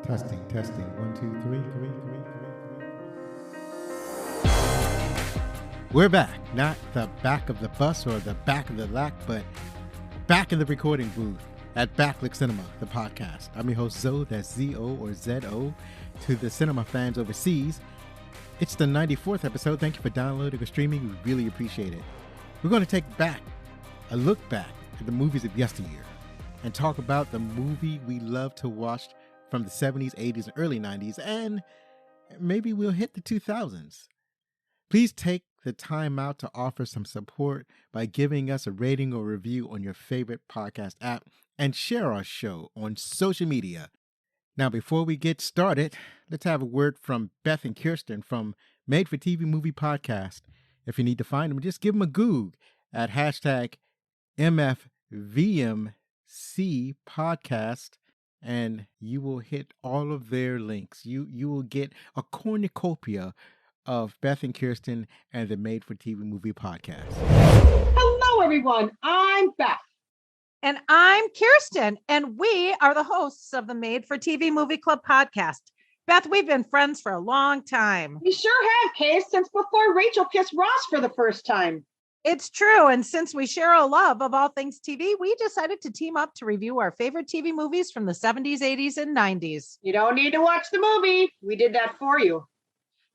Testing, testing. 1, 2, 3, 3, 3, 3, 3. We're back. Not the back of the bus or the back of the lack, but back in the recording booth at Backlick Cinema, the podcast. I'm your host, Zoe, that's Z-O or Z-O, to the cinema fans overseas. It's the 94th episode. Thank you for downloading or streaming. We really appreciate it. We're going to take a look back at the movies of yesteryear and talk about the movie we love to watch from the 70s, 80s, and early 90s, and maybe we'll hit the 2000s. Please take the time out to offer some support by giving us a rating or review on your favorite podcast app and share our show on social media. Now, before we get started, let's have a word from Beth and Kirsten from Made for TV Movie Podcast. If you need to find them, just give them a Goog at hashtag MFVMC podcast, and you will hit all of their links. You will get a cornucopia of Beth and Kirsten and the Made for TV Movie Podcast. Hello, everyone. I'm Beth. And I'm Kirsten, and we are the hosts of the Made for TV Movie Club podcast. Beth, we've been friends for a long time. We sure have, Kay, since before Rachel kissed Ross for the first time. It's true, and since we share a love of all things TV, we decided to team up to review our favorite TV movies from the 70s, 80s, and 90s. You don't need to watch the movie. We did that for you.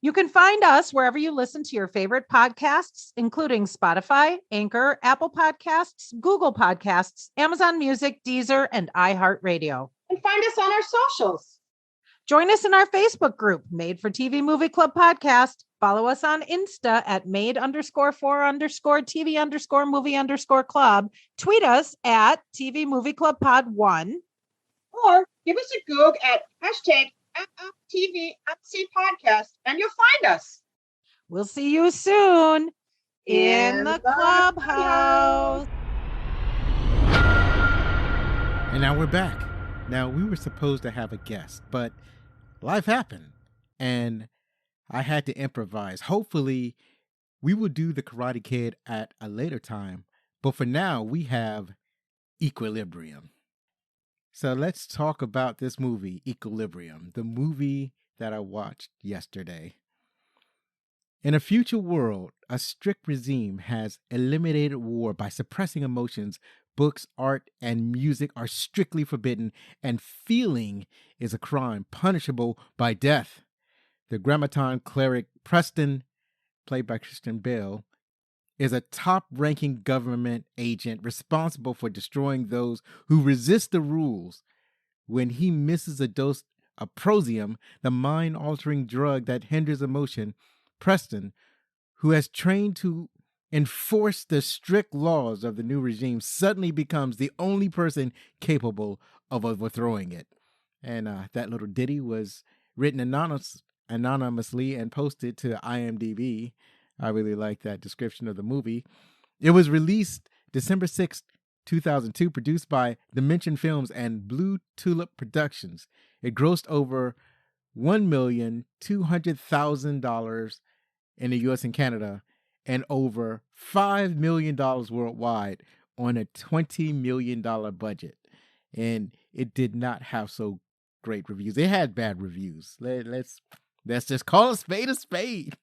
You can find us wherever you listen to your favorite podcasts, including Spotify, Anchor, Apple Podcasts, Google Podcasts, Amazon Music, Deezer, and iHeartRadio. And find us on our socials. Join us in our Facebook group, Made for TV Movie Club Podcast. Follow us on Insta at made_for_TV_movie_club. Tweet us at TV Movie Club Pod 1. Or give us a Goog at hashtag MFTVMC podcast, and you'll find us. We'll see you soon in the clubhouse. And now we're back. Now, we were supposed to have a guest, but life happened, and I had to improvise. Hopefully, we will do the Karate Kid at a later time, but for now, we have Equilibrium. So let's talk about this movie, Equilibrium, the movie that I watched yesterday. In a future world, a strict regime has eliminated war by suppressing emotions. Books, art, and music are strictly forbidden, and feeling is a crime punishable by death. The Grammaton Cleric Preston, played by Christian Bale, is a top-ranking government agent responsible for destroying those who resist the rules. When he misses a dose of prosium, the mind-altering drug that hinders emotion, Preston, who has trained to enforce the strict laws of the new regime, suddenly becomes the only person capable of overthrowing it. And that little ditty was written anonymously and posted to IMDb. I really like that description of the movie. It was released December 6th, 2002, produced by Dimension Films and Blue Tulip Productions. It grossed over $1,200,000 in the US and Canada, and over $5 million worldwide on a $20 million budget. And it did not have so great reviews. It had bad reviews. Let's just call a spade a spade.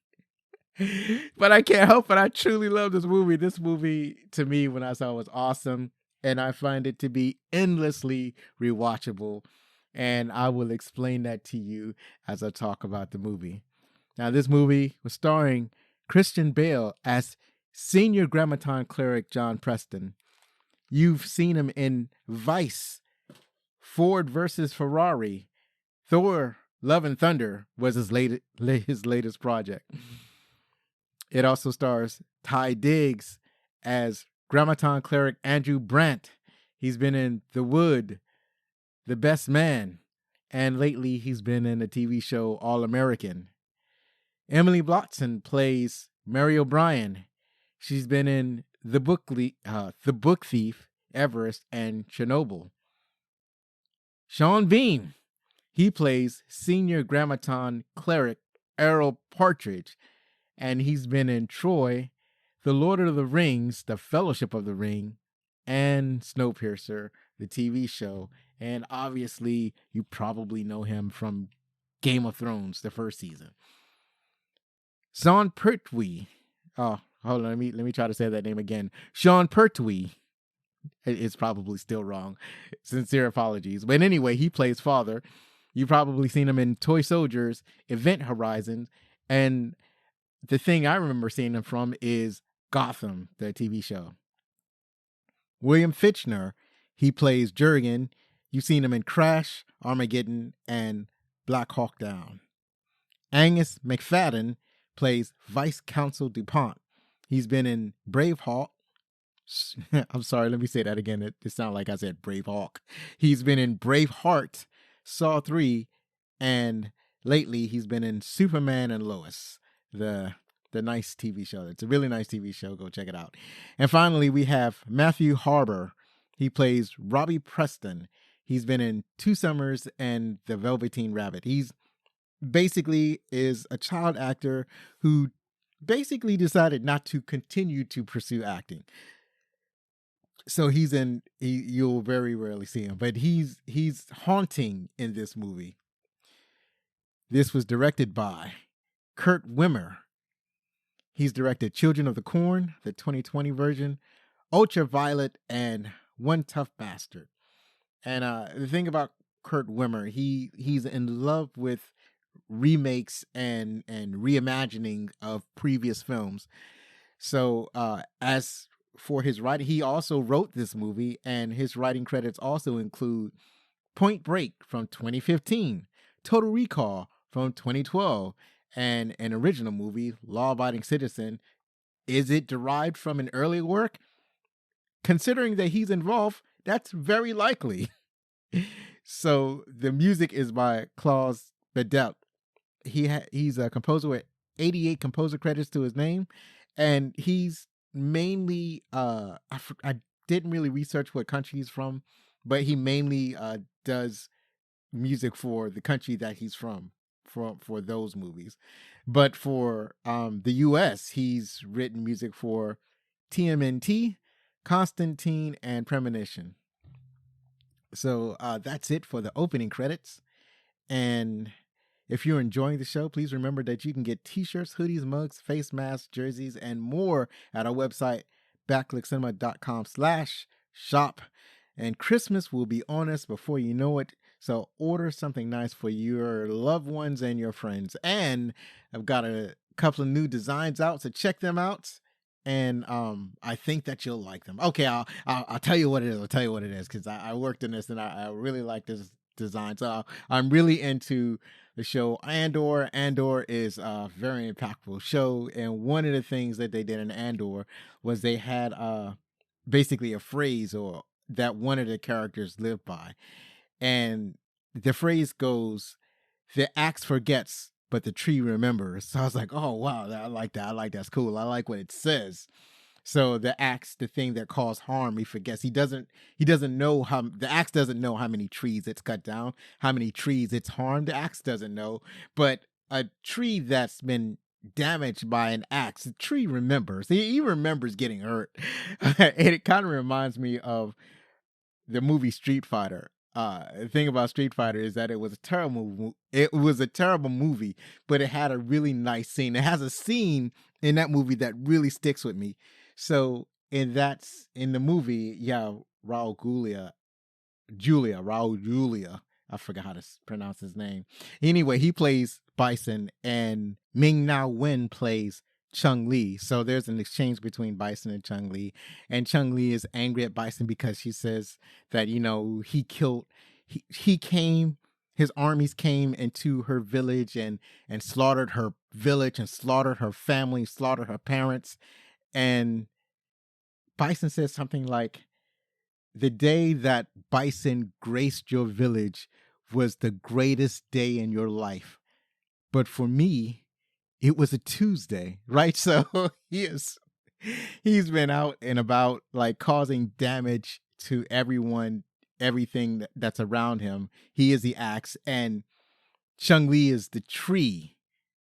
But I can't help it. I truly love this movie. This movie, to me, when I saw it, was awesome. And I find it to be endlessly rewatchable. And I will explain that to you as I talk about the movie. Now, this movie was starring Christian Bale as senior Grammaton cleric John Preston. You've seen him in Vice, Ford versus Ferrari, Thor, Love and Thunder was his latest project. It also stars Ty Diggs as Grammaton cleric Andrew Brandt. He's been in The Wood, The Best Man, and lately he's been in the TV show All American. Emily Blotson plays Mary O'Brien. She's been in The Book Thief, Everest, and Chernobyl. Sean Bean, he plays senior Grammaton cleric Errol Partridge, and he's been in Troy, The Lord of the Rings, The Fellowship of the Ring, and Snowpiercer, the TV show, And obviously, you probably know him from Game of Thrones, the first season. Sean Pertwee. Oh, hold on. Let me try to say that name again. Sean Pertwee. It's probably still wrong. Sincere apologies. But anyway, he plays father. You've probably seen him in Toy Soldiers, Event Horizon, and the thing I remember seeing him from is Gotham, the TV show. William Fichtner, he plays Jurgen. You've seen him in Crash, Armageddon, and Black Hawk Down. Angus McFadden plays Vice Consul DuPont. He's been in Braveheart. I'm sorry, let me say that again. It sounded like I said Braveheart. He's been in Braveheart, Saw 3, and lately he's been in Superman and Lois, the nice TV show. It's a really nice TV show. Go check it out. And finally, we have Matthew Harbour. He plays Robbie Preston. He's been in Two Summers and The Velveteen Rabbit. He's basically is a child actor who basically decided not to continue to pursue acting. So you'll very rarely see him, but he's haunting in this movie. This was directed by Kurt Wimmer. He's directed Children of the Corn, the 2020 version, Ultraviolet, and One Tough Bastard. And the thing about Kurt Wimmer, he's in love with remakes and reimagining of previous films. So as for his writing, he also wrote this movie, and his writing credits also include Point Break from 2015, Total Recall from 2012, and an original movie, Law Abiding Citizen. Is it derived from an earlier work? Considering that he's involved, that's very likely. So the music is by Klaus Bedelt. He's a composer with 88 composer credits to his name, and he's mainly I didn't really research what country he's from, but he mainly does music for the country that he's from for those movies. But for the US, he's written music for TMNT, Constantine, and Premonition. So that's it for the opening credits. And if you're enjoying the show, please remember that you can get t-shirts, hoodies, mugs, face masks, jerseys, and more at our website, backclickcinema.com/shop. And Christmas will be on us before you know it. So order something nice for your loved ones and your friends. And I've got a couple of new designs out, so check them out. And I think that you'll like them. Okay, I'll tell you what it is. I'll tell you what it is, because I worked in this and I really like this design. So I'm really into the show Andor. Andor is a very impactful show, and one of the things that they did in Andor was they had basically a phrase or that one of the characters lived by, and the phrase goes, "The axe forgets, but the tree remembers." So I was like, oh wow, I like that. That's cool. I like what it says. So the axe, the thing that caused harm, he forgets. He doesn't know how the axe doesn't know how many trees it's cut down, how many trees it's harmed. The axe doesn't know. But a tree that's been damaged by an axe, the tree remembers. He remembers getting hurt. And it kind of reminds me of the movie Street Fighter. The thing about Street Fighter is that it was a terrible movie, but it had a really nice scene. It has a scene in that movie that really sticks with me. So in the movie, Raul Julia, I forgot how to pronounce his name. Anyway, he plays Bison, and Ming Na Wen plays Chung-Li. So there's an exchange between Bison and Chung-Li, and Chung-Li is angry at Bison because she says that, his armies came into her village and slaughtered her village and slaughtered her family, slaughtered her parents. And Bison says something like, "The day that Bison graced your village was the greatest day in your life. But for me, it was a Tuesday," right? So he's been out and about, like, causing damage to everyone, everything that's around him. He is the axe, and Chung-Li is the tree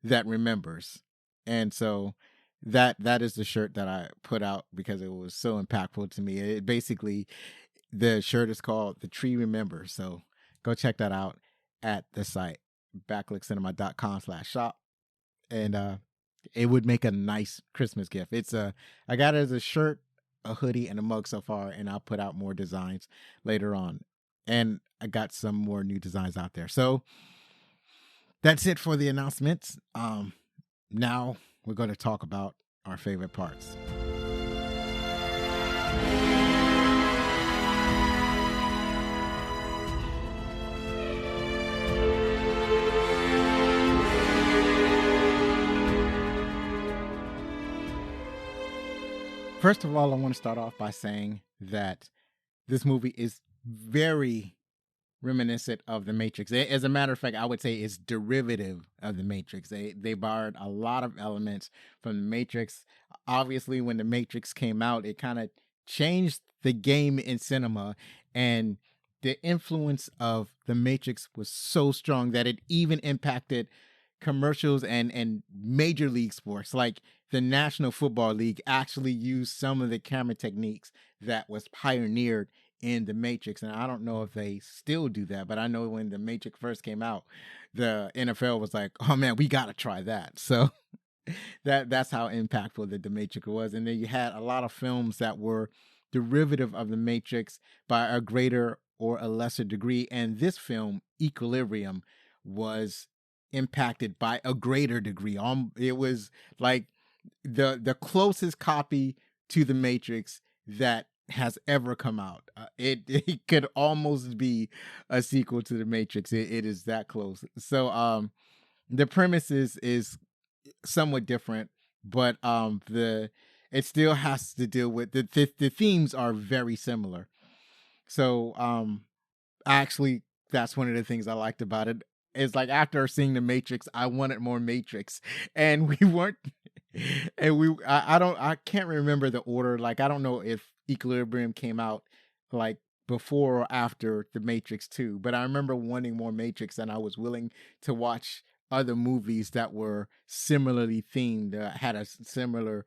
that remembers. And so that is the shirt that I put out because it was so impactful to me. It basically, the shirt is called The Tree Remembers. So go check that out at the site, backlickcinema.com/shop. And it would make a nice Christmas gift. I got it as a shirt, a hoodie, and a mug so far, and I'll put out more designs later on. And I got some more new designs out there. So that's it for the announcements. Now we're going to talk about our favorite parts. First of all, I want to start off by saying that this movie is very reminiscent of The Matrix. As a matter of fact, I would say it's derivative of The Matrix. They borrowed a lot of elements from The Matrix. Obviously, when The Matrix came out, it kind of changed the game in cinema, and the influence of The Matrix was so strong that it even impacted commercials and major league sports. Like the National Football League actually used some of the camera techniques that was pioneered in The Matrix. And I don't know if they still do that, but I know when The Matrix first came out, the NFL was like, oh man, we got to try that. So that's how impactful the Matrix was. And then you had a lot of films that were derivative of The Matrix by a greater or a lesser degree. And this film, Equilibrium, was impacted by a greater degree. It was like the closest copy to The Matrix that has ever come out. It could almost be a sequel to The Matrix. It is that close. So the premise is somewhat different, but it still has to deal with the themes are very similar. So actually, that's one of the things I liked about it. It's like after seeing The Matrix, I wanted more Matrix, and we weren't. And I can't remember the order. Like I don't know if Equilibrium came out like before or after The Matrix 2, but I remember wanting more Matrix, and I was willing to watch other movies that were similarly themed, had similar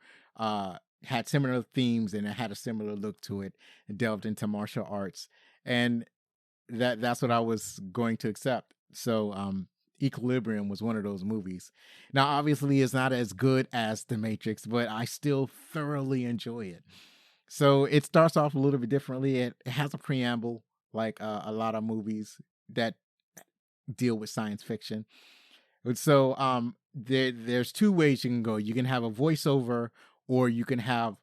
themes, and it had a similar look to it, and delved into martial arts, and that's what I was going to accept. So Equilibrium was one of those movies. Now, obviously, it's not as good as The Matrix, but I still thoroughly enjoy it. So it starts off a little bit differently. It has a preamble, like a lot of movies that deal with science fiction. So there's two ways you can go. You can have a voiceover, or you can have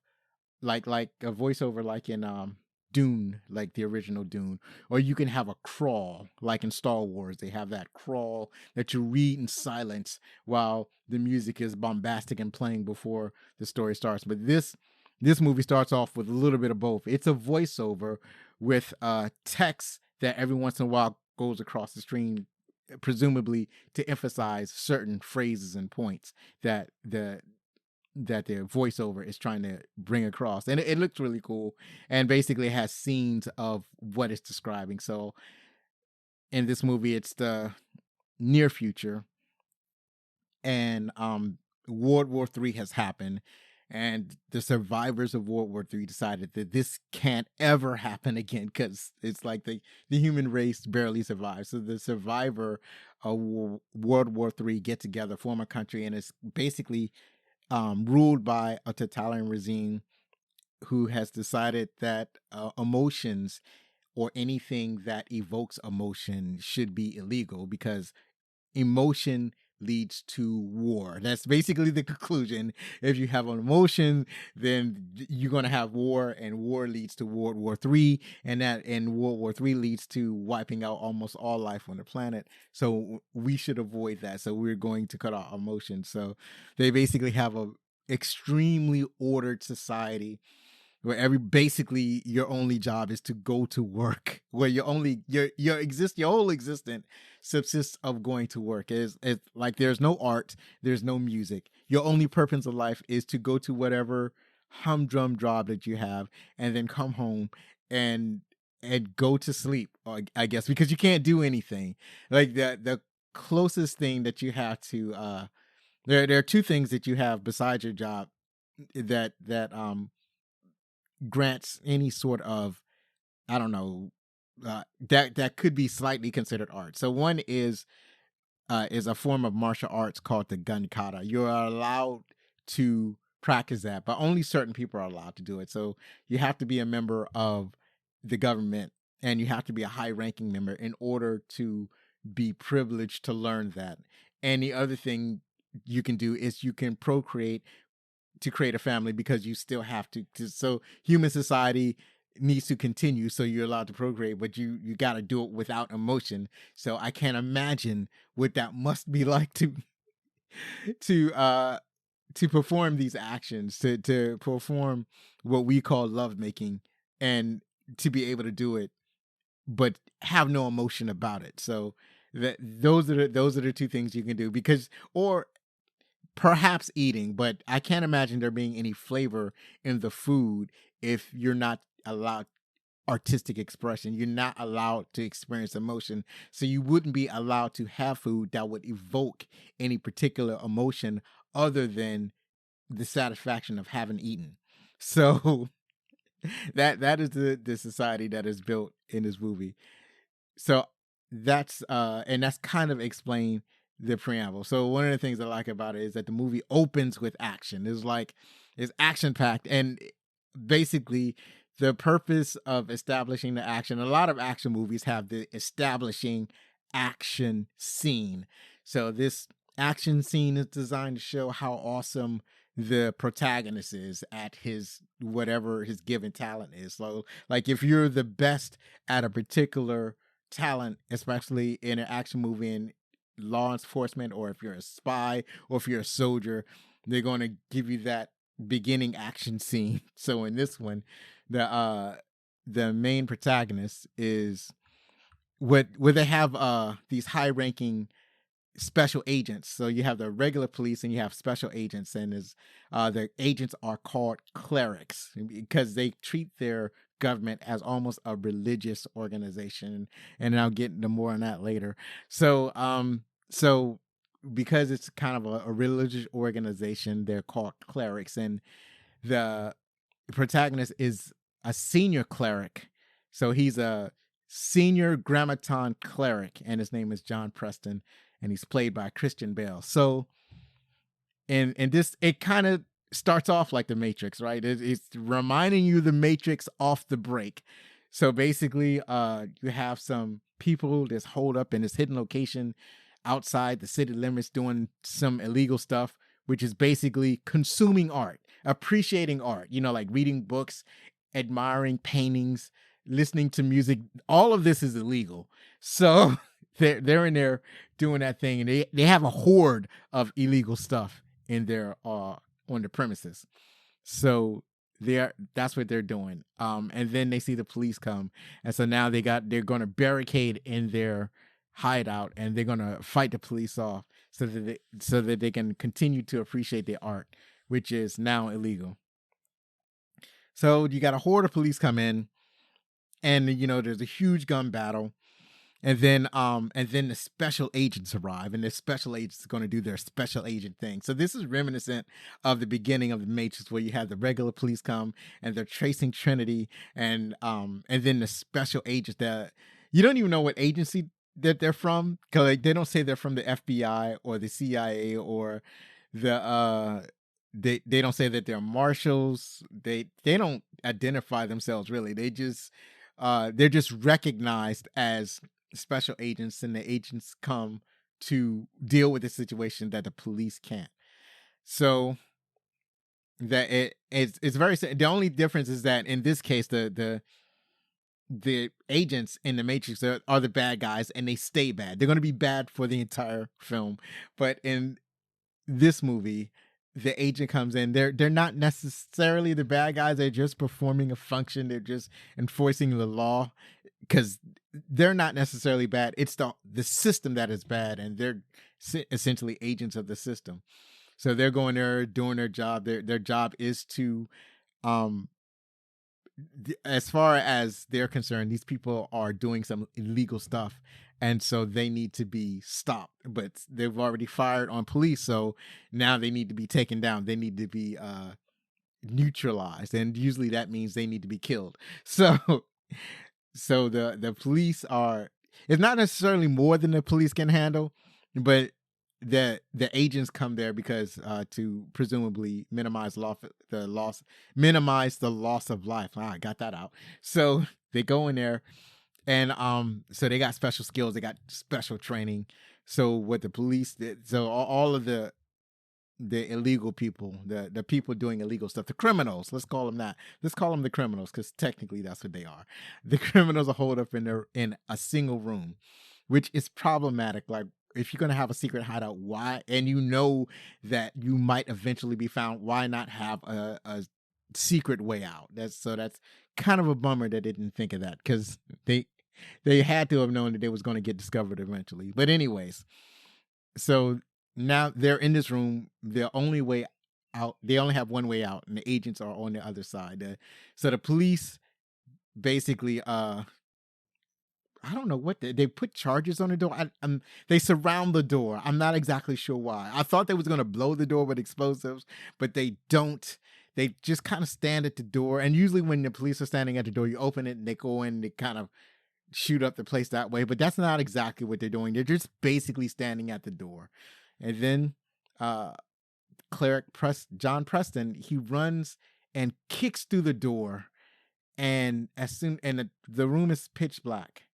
like a voiceover, like in Dune, like the original Dune, or you can have a crawl, like in Star Wars. They have that crawl that you read in silence while the music is bombastic and playing before the story starts. But this movie starts off with a little bit of both. It's a voiceover with text that every once in a while goes across the screen, presumably to emphasize certain phrases and points that the voiceover is trying to bring across. And it looks really cool, and basically has scenes of what it's describing. So in this movie, it's the near future, and World War III has happened, and the survivors of World War III decided that this can't ever happen again, because it's like the human race barely survives. So the survivor of World War III get together, form a country, and it's basically ruled by a totalitarian regime who has decided that emotions or anything that evokes emotion should be illegal, because emotion leads to war. That's basically the conclusion. If you have an emotion, then you're going to have war, and war leads to World War III, and World War III leads to wiping out almost all life on the planet. So we should avoid that. So we're going to cut off emotions. So they basically have a extremely ordered society where basically your only job is to go to work, where your whole existence subsists of going to work. It's like there's no art, there's no music. Your only purpose of life is to go to whatever humdrum job that you have, and then come home and go to sleep, I guess, because you can't do anything. Like the closest thing that you have to there are two things that you have besides your job that grants any sort of I don't know, that could be slightly considered art. So one is a form of martial arts called the gun kata. You're allowed to practice that, but only certain people are allowed to do it. So you have to be a member of the government, and you have to be a high-ranking member in order to be privileged to learn that. And the other thing you can do is you can procreate to create a family, because you still have to so human society needs to continue, so you're allowed to procreate, but you got to do it without emotion. So I can't imagine what that must be like to uh to perform these actions, to perform what we call lovemaking, and to be able to do it but have no emotion about it. So those are the two things you can do, because, or perhaps eating, but I can't imagine there being any flavor in the food if you're not allowed artistic expression. You're not allowed to experience emotion. So you wouldn't be allowed to have food that would evoke any particular emotion other than the satisfaction of having eaten. So that is the society that is built in this movie. So that's and that's kind of explained the preamble. So one of the things I like about it is that the movie opens with action. It's action packed, and basically the purpose of establishing the action. A lot of action movies have the establishing action scene. So this action scene is designed to show how awesome the protagonist is at his whatever his given talent is. So like if you're the best at a particular talent, especially in an action movie in law enforcement, or if you're a spy, or if you're a soldier, they're going to give you that beginning action scene. So in this one, the main protagonist is what they have these high ranking special agents. So you have the regular police and you have special agents, and the agents are called clerics because they treat their government as almost a religious organization, and I'll get into more on that later. So so because it's kind of a religious organization, they're called clerics, and the protagonist is a senior cleric. So he's a senior Grammaton cleric, and his name is John Preston, and he's played by Christian Bale. So, and this, it kind of starts off like the Matrix, right? It's reminding you the Matrix off the break. So basically, you have some people that's holed up in this hidden location outside the city limits doing some illegal stuff, which is basically consuming art, appreciating art, like reading books, admiring paintings, listening to music. All of this is illegal. So they're in there doing that thing, and they have a horde of illegal stuff in their on the premises. So that's what they're doing. And then they see the police come, and so now they're going to barricade in their hideout, and they're going to fight the police off so that they can continue to appreciate their art, which is now illegal. So you got a horde of police come in, and there's a huge gun battle. And then the special agents arrive, and the special agents are going to do their special agent thing. So this is reminiscent of the beginning of the Matrix, where you have the regular police come and they're tracing Trinity, and then the special agents that you don't even know what agency that they're from, because they don't say they're from the FBI or the CIA or the they don't say that they're marshals. They don't identify themselves really. They're just recognized as special agents, and the agents come to deal with the situation that the police can't. So that it's very, the only difference is that in this case the agents in the Matrix are the bad guys, and they stay bad. They're going to be bad for the entire film. But in this movie, the agent comes in. They're not necessarily the bad guys. They're just performing a function. They're just enforcing the law, because they're not necessarily bad. It's the system that is bad, and they're essentially agents of the system. So they're going there doing their job. Their job is to, as far as they're concerned, these people are doing some illegal stuff, and so they need to be stopped. But they've already fired on police, so now they need to be taken down. They need to be neutralized, and usually that means they need to be killed. So So the police are, it's not necessarily more than the police can handle, but the agents come there because to presumably minimize minimize the loss of life. I got that out. So they go in there, and so they got special skills, they got special training. So what the police did, so all of the illegal people, the people doing illegal stuff, the criminals, let's call them that. Let's call them the criminals, because technically that's what they are. The criminals are holed up in a single room, which is problematic. Like, if you're going to have a secret hideout, why, and you know that you might eventually be found, why not have a secret way out? That's kind of a bummer that they didn't think of that, because they had to have known that they was going to get discovered eventually. But anyways, so now they're in this room. Their only way out, they only have one way out, and the agents are on the other side. So the police basically, I don't know what they put charges on the door. They surround the door. I'm not exactly sure why. I thought they was going to blow the door with explosives, but they don't. They just kind of stand at the door. And usually when the police are standing at the door, you open it and they go in, they kind of shoot up the place that way. But that's not exactly what they're doing. They're just basically standing at the door. And then Cleric John Preston, he runs and kicks through the door. And the room is pitch black.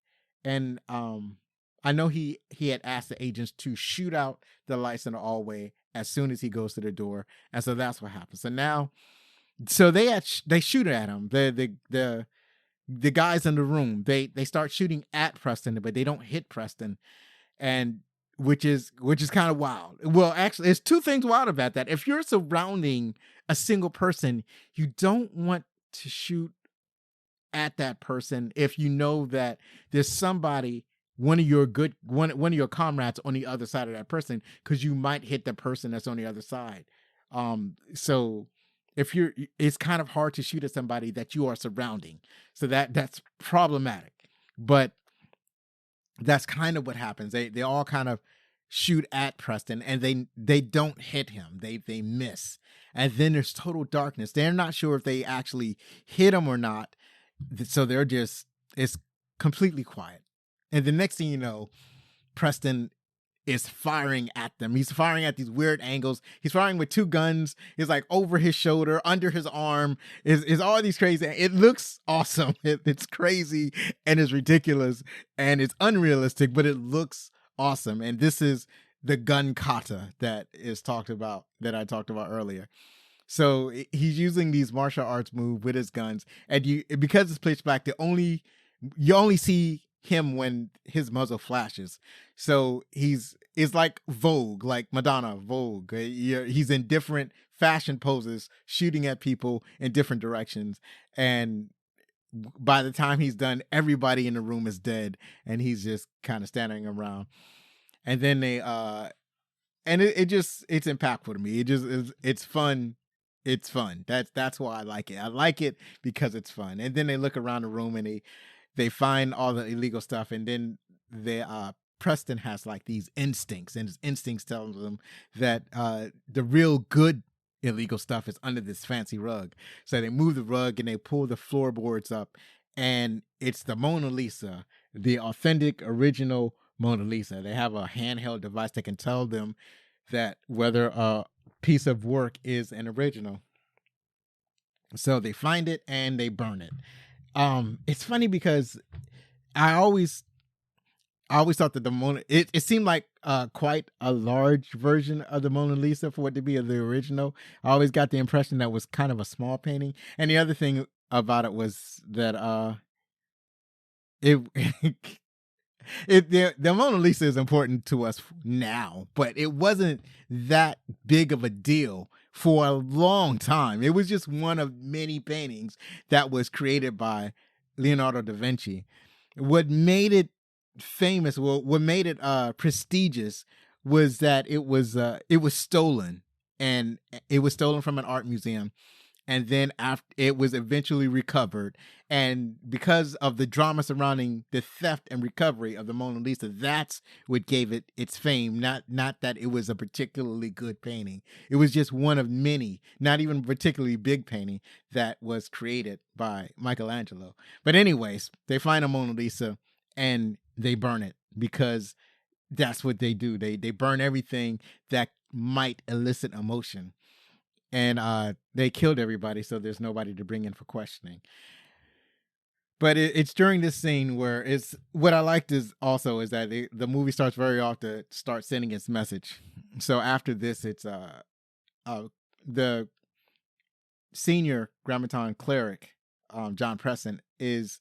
And I know he had asked the agents to shoot out the lights in the hallway as soon as he goes to the door, and so that's what happens. So now, they shoot at him. The guys in the room, they start shooting at Preston, but they don't hit Preston, and which is kind of wild. Well, actually, there's two things wild about that. If you're surrounding a single person, you don't want to shoot at that person if you know that there's somebody, one of your comrades on the other side of that person, because you might hit the person that's on the other side. So if it's kind of hard to shoot at somebody that you are surrounding. So that's problematic. But that's kind of what happens. They all kind of shoot at Preston, and they don't hit him. They miss. And then there's total darkness. They're not sure if they actually hit him or not. So it's completely quiet. And the next thing you know, Preston is firing at them. He's firing at these weird angles. He's firing with two guns. It's like over his shoulder, under his arm. Is all these crazy. It looks awesome. It's crazy and it's ridiculous and it's unrealistic, but it looks awesome. And this is the gun kata that I talked about earlier. So he's using these martial arts moves with his guns, and because it's pitch black, you only see him when his muzzle flashes. So it's like Vogue, like Madonna Vogue. He's in different fashion poses, shooting at people in different directions, and by the time he's done, everybody in the room is dead, and he's just kind of standing around. And then they it's impactful to me. It's fun. It's fun. That's why I like it. I like it because it's fun. And then they look around the room and they find all the illegal stuff. And then Preston has like these instincts, and his instincts tell them that the real good illegal stuff is under this fancy rug. So they move the rug and they pull the floorboards up, and it's the Mona Lisa, the authentic original Mona Lisa. They have a handheld device that can tell them that whether a piece of work is an original. So they find it and they burn it. It's funny because I always thought that the Mona, it seemed like quite a large version of the Mona Lisa for it to be the original. I always got the impression that was kind of a small painting. And the other thing about it was that the Mona Lisa is important to us now, but it wasn't that big of a deal for a long time. It was just one of many paintings that was created by Leonardo da Vinci. What made it famous, what made it prestigious, was that it was stolen, and it was stolen from an art museum, and then after it was eventually recovered, and because of the drama surrounding the theft and recovery of the Mona Lisa, that's what gave it its fame. Not that it was a particularly good painting. It was just one of many, not even a particularly big painting that was created by Michelangelo. But anyways, they find a Mona Lisa and they burn it, because that's what they do. They burn everything that might elicit emotion. And they killed everybody, so there's nobody to bring in for questioning. But it's during this scene where it's what I liked is that the movie starts very off to start sending its message. So after this, it's the senior Grammaton cleric, John Preston, is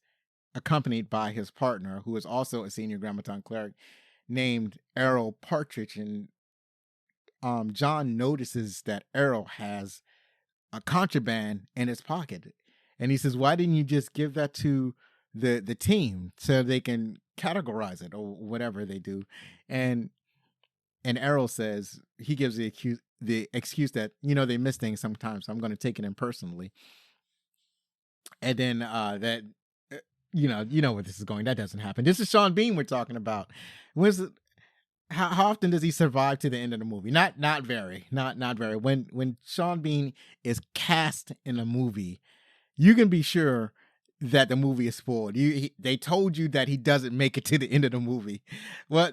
accompanied by his partner, who is also a senior Grammaton cleric, named Errol Partridge. And John notices that Errol has a contraband in his pocket, and he says, "Why didn't you just give that to the team so they can categorize it or whatever they do?" And Errol says, he gives the excuse that they miss things sometimes, so I'm going to take it impersonally. And then that you know where this is going. That doesn't happen. This is Sean Bean we're talking about. How often does he survive to the end of the movie? Not very. When Sean Bean is cast in a movie, you can be sure that the movie is spoiled. They told you that he doesn't make it to the end of the movie. Well,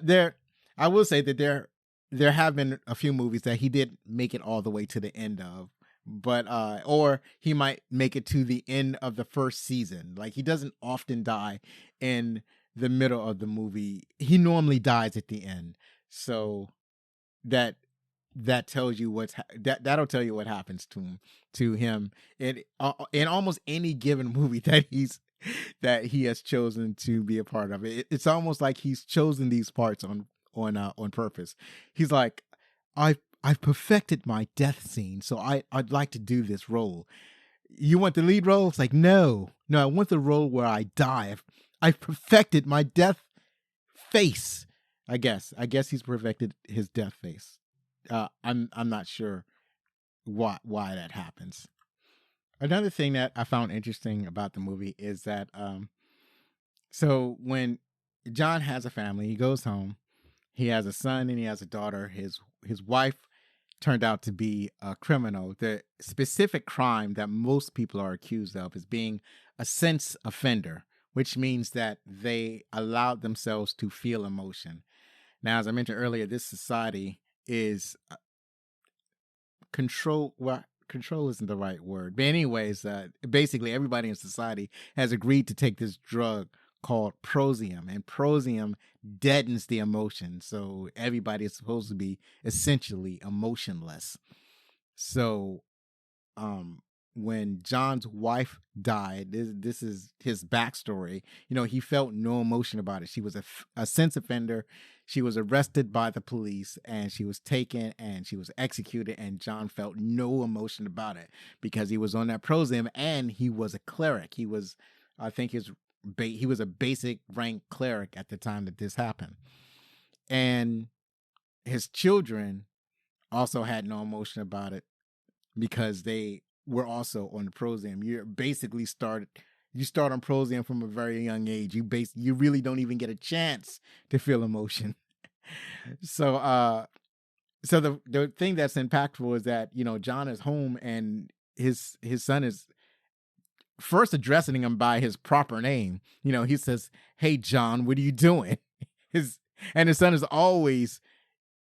I will say that there have been a few movies that he did make it all the way to the end of, but or he might make it to the end of the first season. Like, he doesn't often die in the middle of the movie. He normally dies at the end. So that tells you that'll tell you what happens to him in almost any given movie that he has chosen to be a part of. It's almost like he's chosen these parts on purpose. He's like, I've perfected my death scene, so I'd like to do this role. You want the lead role? It's like, no, I want the role where I die. I've perfected my death face. I guess he's perfected his death face. I'm not sure why that happens. Another thing that I found interesting about the movie is that so when John has a family, he goes home. He has a son and he has a daughter. His wife turned out to be a criminal. The specific crime that most people are accused of is being a sense offender, which means that they allowed themselves to feel emotion. Now, as I mentioned earlier, this society is control. Well, control isn't the right word. But anyways, basically everybody in society has agreed to take this drug called Prosium, and Prosium deadens the emotion. So everybody is supposed to be essentially emotionless. So when John's wife died, this is his backstory. He felt no emotion about it. She was a sex offender. She was arrested by the police, and she was taken and she was executed, and John felt no emotion about it because he was on that Prosium, and he was a cleric. He was, I think he was a basic rank cleric at the time that this happened. And his children also had no emotion about it because they were also on the Prosium. You start on Prosium from a very young age. You really don't even get a chance to feel emotion. So the thing that's impactful is that John is home, and his son is first addressing him by his proper name. He says, "Hey John, what are you doing?" His son is always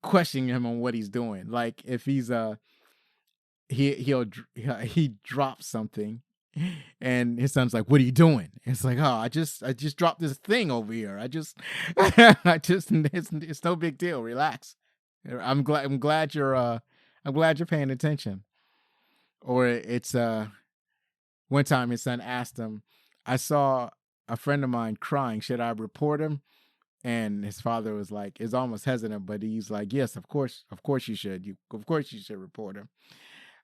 questioning him on what he's doing. Like, if he's he drops something, and his son's like, "What are you doing?" It's like, "Oh, I just dropped this thing over here. It's no big deal. Relax. I'm glad you're paying attention." Or it's one time his son asked him, "I saw a friend of mine crying. Should I report him?" And his father was like, is almost hesitant, but he's like, "Yes, of course you should. Of course you should report him."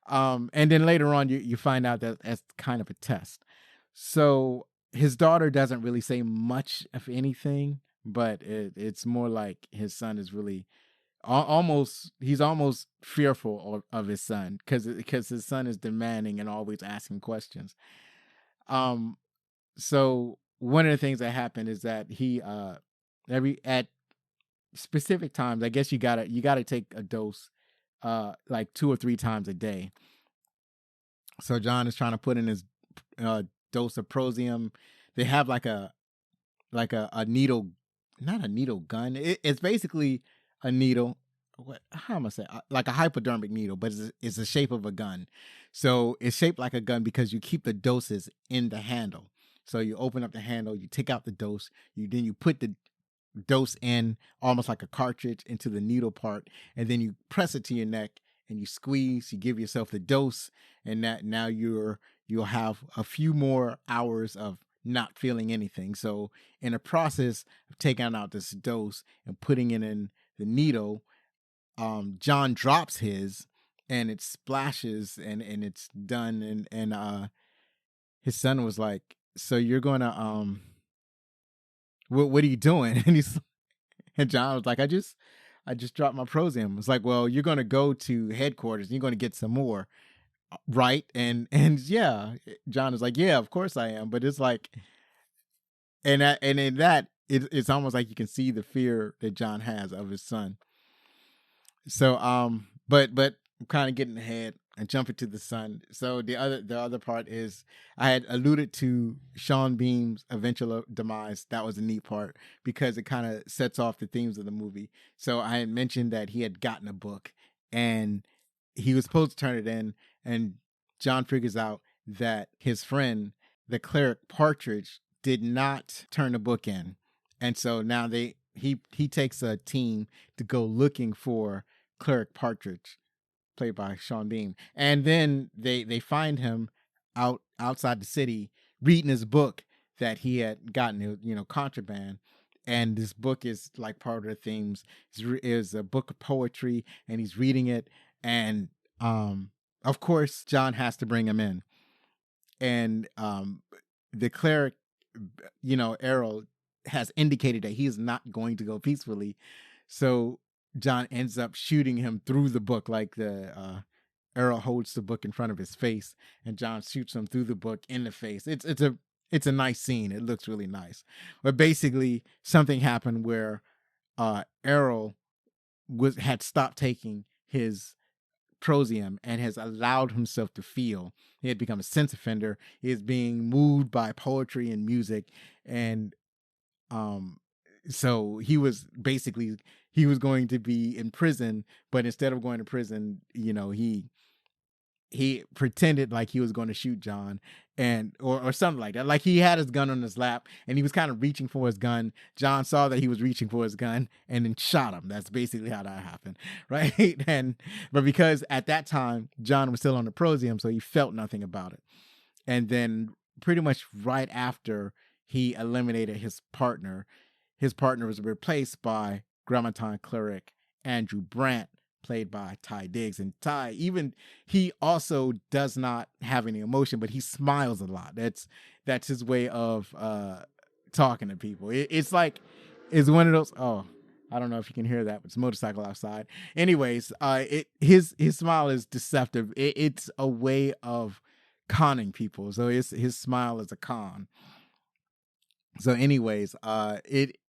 And then later on, you find out that that's kind of a test. So his daughter doesn't really say much of anything, but it's more like his son is really he's almost fearful of his son because his son is demanding and always asking questions. So one of the things that happened is that he at specific times, I guess you gotta take a dose like 2 or 3 times a day. So John is trying to put in his dose of prosium. They have like a needle, not a needle gun. It's basically a needle. How am I say? Like a hypodermic needle, but it's the shape of a gun. So it's shaped like a gun because you keep the doses in the handle. So you open up the handle, you take out the dose, then you put the dose in almost like a cartridge into the needle part, and then you press it to your neck and you squeeze. You give yourself the dose, and that now you'll have a few more hours of not feeling anything. So in the process of taking out this dose and putting it in the needle, John drops his and it splashes and it's done. And his son was like, so you're gonna what are you doing? And John was like, I just dropped my prosium. It's like, well, you're gonna go to headquarters and you're gonna get some more, right? And yeah, John is like, yeah, of course I am. But it's like, and in that, it's almost like you can see the fear that John has of his son. So but I'm kind of getting ahead and jumping to the son. So the other part is, I had alluded to Sean Bean's eventual demise. That was a neat part because it kind of sets off the themes of the movie. So I had mentioned that he had gotten a book and he was supposed to turn it in, and John figures out that his friend, the cleric Partridge, did not turn the book in. And so now he takes a team to go looking for Cleric Partridge, played by Sean Bean. And then they find him outside the city reading his book that he had gotten, contraband. And this book is like part of the themes. Is a book of poetry, and he's reading it. And of course, John has to bring him in. And the cleric, Errol, has indicated that he is not going to go peacefully. So John ends up shooting him through the book, like the Errol holds the book in front of his face, and John shoots him through the book in the face. It's a nice scene. It looks really nice. But basically, something happened where Errol had stopped taking his prosium and has allowed himself to feel. He had become a sense offender. He is being moved by poetry and music, and so he was going to be in prison, but instead of going to prison, he pretended like he was going to shoot John, and or something like that. Like he had his gun on his lap and he was kind of reaching for his gun. John saw that he was reaching for his gun and then shot him. That's basically how that happened, right? But because at that time John was still on the prosium, so he felt nothing about it. And then pretty much right after he eliminated his partner was replaced by Grammaton cleric Andrew Brandt, played by Ty Diggs. And Ty, he also does not have any emotion, but he smiles a lot. That's his way of talking to people. It's one of those. Oh, I don't know if you can hear that, but it's a motorcycle outside. Anyways, his smile is deceptive. It's a way of conning people. So his smile is a con. So anyways,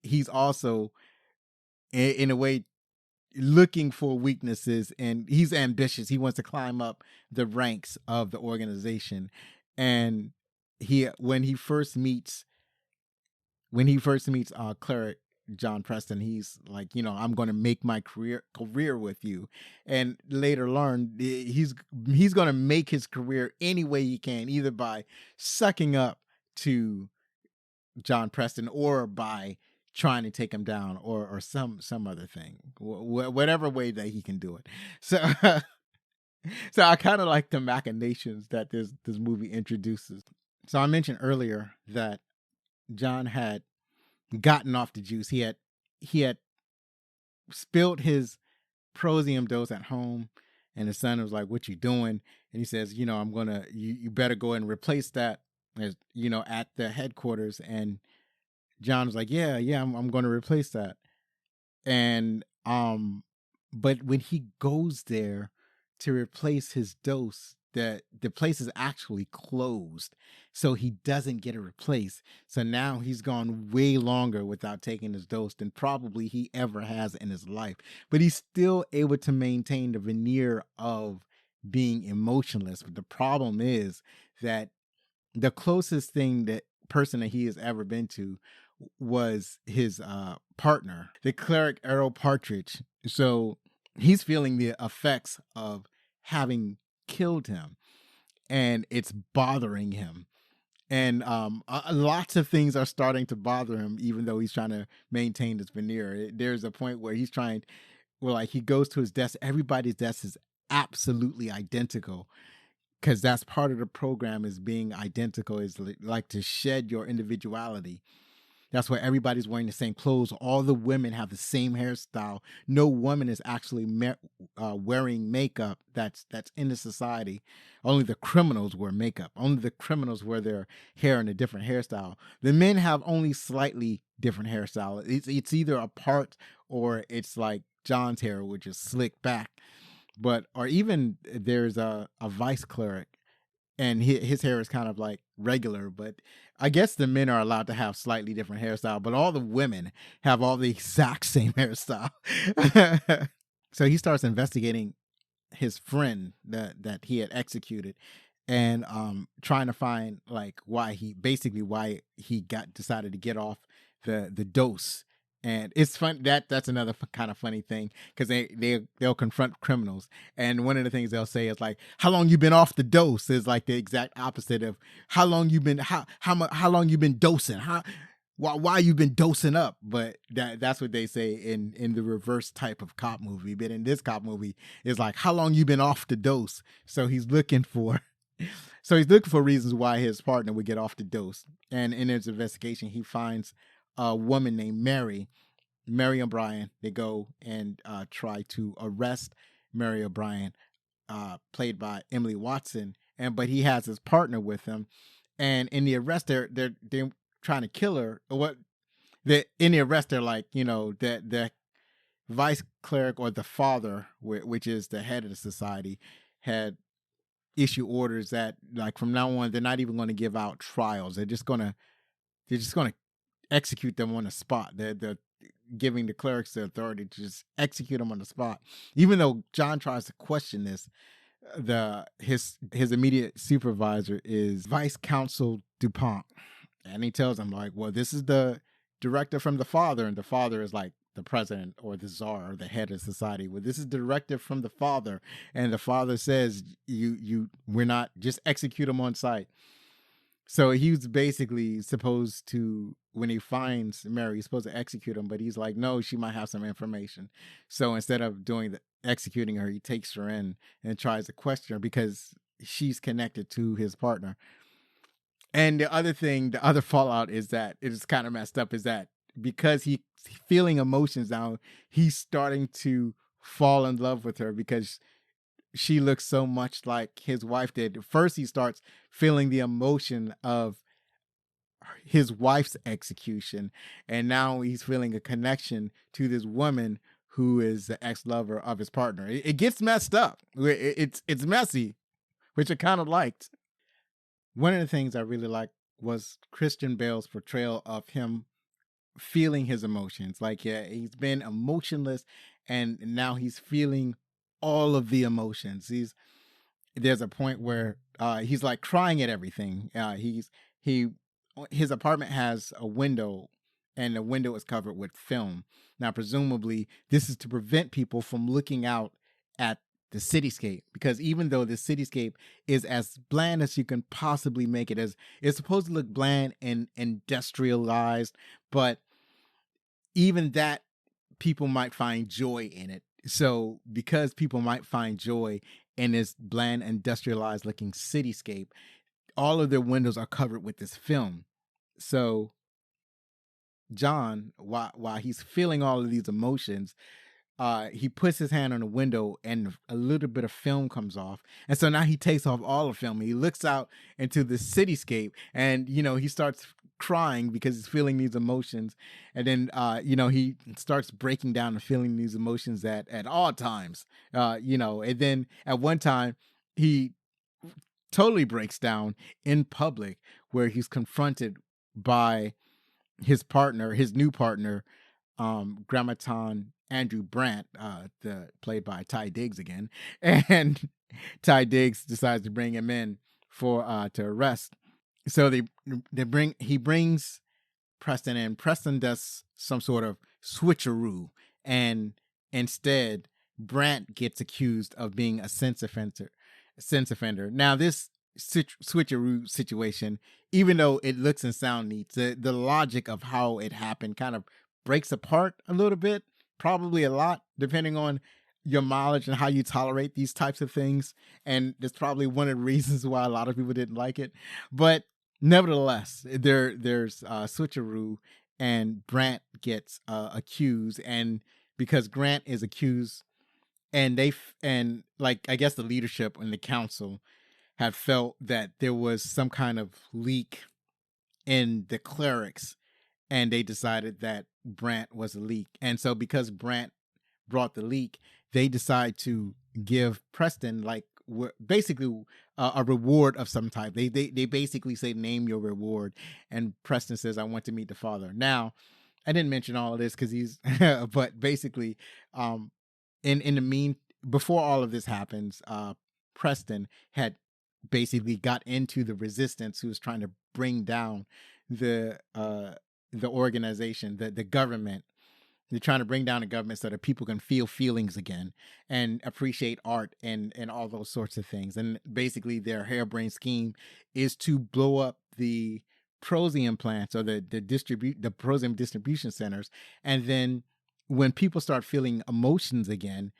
he's also in a way looking for weaknesses, and he's ambitious. He wants to climb up the ranks of the organization. And when he first meets Cleric John Preston, he's like, I'm going to make my career with you. And later learn he's going to make his career any way he can, either by sucking up to John Preston or by trying to take him down or some other thing, whatever way that he can do it. So so I kind of like the machinations that this movie introduces. So I mentioned earlier that John had gotten off the juice. He had spilled his prosium dose at home, and his son was like, "What you doing?" And he says, "I'm gonna you better go and replace that, as at the headquarters." And John was like, yeah, I'm going to replace that. And But when he goes there to replace his dose, the place is actually closed, so he doesn't get it replaced. So now he's gone way longer without taking his dose than probably he ever has in his life. But he's still able to maintain the veneer of being emotionless. But the problem is that the closest thing that person that he has ever been to was his partner, the cleric Errol Partridge. So he's feeling the effects of having killed him, and it's bothering him. And lots of things are starting to bother him, even though he's trying to maintain this veneer. There's a point where he's trying, well, like he goes to his desk. Everybody's desk is absolutely identical, because that's part of the program, is being identical, is like to shed your individuality. That's why everybody's wearing the same clothes. All the women have the same hairstyle. No woman is actually wearing makeup that's in the society. Only the criminals wear makeup. Only the criminals wear their hair in a different hairstyle. The men have only slightly different hairstyle. It's either a part, or it's like John's hair, which is slicked back. But, or even there's a vice cleric, and his hair is kind of like regular, but I guess the men are allowed to have slightly different hairstyle, but all the women have all the exact same hairstyle. So he starts investigating his friend that he had executed, and trying to find like why he decided to get off the dose. And it's fun, that's another kind of funny thing, because they'll confront criminals, and one of the things they'll say is like, how long you been off the dose, is like the exact opposite of how long you been how long you been dosing, why you been dosing up. But that's what they say in the reverse type of cop movie. But in this cop movie, it's like, how long you been off the dose. So he's looking for reasons why his partner would get off the dose. And in his investigation, he finds a woman named Mary O'Brien. They go and try to arrest Mary O'Brien, played by Emily Watson, but he has his partner with him. And in the arrest, they're trying to kill her. In the arrest, they're like, the vice cleric, or the father, which is the head of the society, had issued orders that, like, from now on, they're not even going to give out trials. They're just gonna execute them on the spot. They're giving the clerics the authority to just execute them on the spot. Even though John tries to question this, his immediate supervisor is Vice Consul DuPont, and he tells him like, well, this is the directive from the father, and the father is like the president or the czar or the head of society. Well, this is the directive from the father, and the father says we're not, just execute him on sight. So he's basically supposed to, when he finds Mary, he's supposed to execute him, but he's like, no, she might have some information. So instead of executing her, he takes her in and tries to question her, because she's connected to his partner. And the other fallout is that it is kind of messed up, is that because he's feeling emotions now, he's starting to fall in love with her, because she looks so much like his wife did. First, he starts feeling the emotion of his wife's execution, and now he's feeling a connection to this woman who is the ex-lover of his partner. It gets messed up. It's messy, which I kind of liked. One of the things I really liked was Christian Bale's portrayal of him feeling his emotions. Like, yeah, he's been emotionless, and now he's feeling all of the emotions. There's a point where he's like crying at everything. His apartment has a window, and the window is covered with film. Now, presumably, this is to prevent people from looking out at the cityscape, because even though the cityscape is as bland as you can possibly make it, it's supposed to look bland and industrialized, but even that, people might find joy in it. So because people might find joy in this bland, industrialized looking cityscape, all of their windows are covered with this film. So John, while he's feeling all of these emotions, he puts his hand on the window, and a little bit of film comes off. And so now he takes off all the film. He looks out into the cityscape, and he starts crying because he's feeling these emotions, and then he starts breaking down and feeling these emotions at all times. And then at one time he totally breaks down in public, where he's confronted by his new partner, Grammaton Andrew Brandt, played by Ty Diggs again, and Ty Diggs decides to bring him in for to arrest. So he brings Preston in. Preston does some sort of switcheroo, and instead Brandt gets accused of being a sense offender. Now this switcheroo situation, even though it looks and sounds neat, the logic of how it happened kind of breaks apart a little bit, probably a lot, depending on your mileage and how you tolerate these types of things. And that's probably one of the reasons why a lot of people didn't like it. But nevertheless, there's switcheroo, and Brandt gets accused, and because Grant is accused, and I guess the leadership and the council have felt that there was some kind of leak in the clerics, and they decided that Brandt was a leak. And so because Brandt brought the leak, they decide to give Preston basically a reward of some type. They basically say, name your reward, and Preston says, I want to meet the father. Now, I didn't mention all of this because he's but basically before all of this happens, Preston had basically got into the resistance, who was trying to bring down the organization, the government. They're trying to bring down the government so that people can feel feelings again and appreciate art and all those sorts of things. And basically their harebrained scheme is to blow up the Prosium plants, or the Prosium distribution centers. And then when people start feeling emotions again,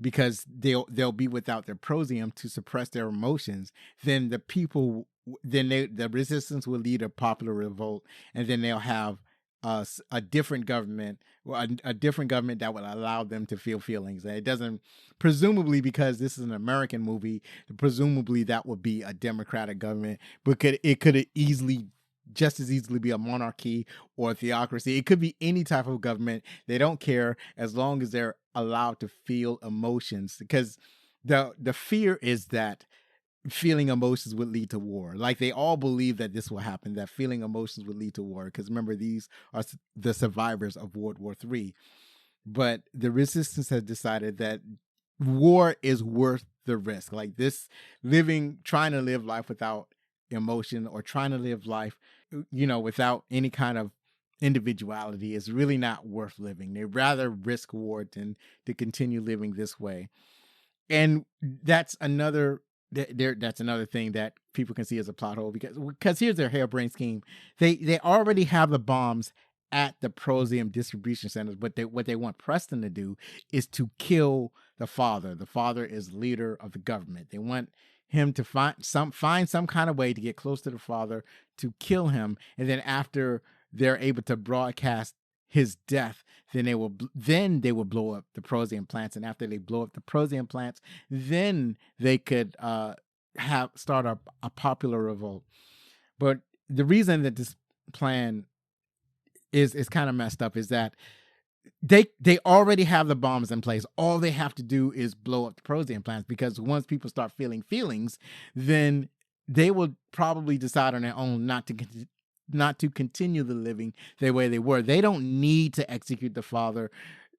because they'll be without their Prosium to suppress their emotions, then the resistance will lead a popular revolt, and then they'll have a different government, a different government that will allow them to feel feelings. And it doesn't, presumably, because this is an American movie, presumably that would be a democratic government, but it could just as easily be a monarchy or a theocracy. It could be any type of government. They don't care as long as they're allowed to feel emotions, because the fear is that feeling emotions would lead to war. Like, they all believe that this will happen, that feeling emotions would lead to war, because remember, these are the survivors of World War III. But the resistance has decided that war is worth the risk. Like, trying to live life without emotion, or trying to live life without any kind of individuality, is really not worth living. They'd rather risk war than to continue living this way. And that's another thing that people can see as a plot hole, because here's their harebrained scheme. They already have the bombs at the Prosium distribution centers, but what they want Preston to do is to kill the father. The father is leader of the government. They want him to find some kind of way to get close to the father, to kill him, and then after they're able to broadcast his death, then they will blow up the Prosium plants, and after they blow up the Prosium plants, then they could start a popular revolt. But the reason that this plan is kind of messed up is that they already have the bombs in place. All they have to do is blow up the Prosium plants, because once people start feeling feelings, then they will probably decide on their own not to continue the living the way they were. They don't need to execute the father.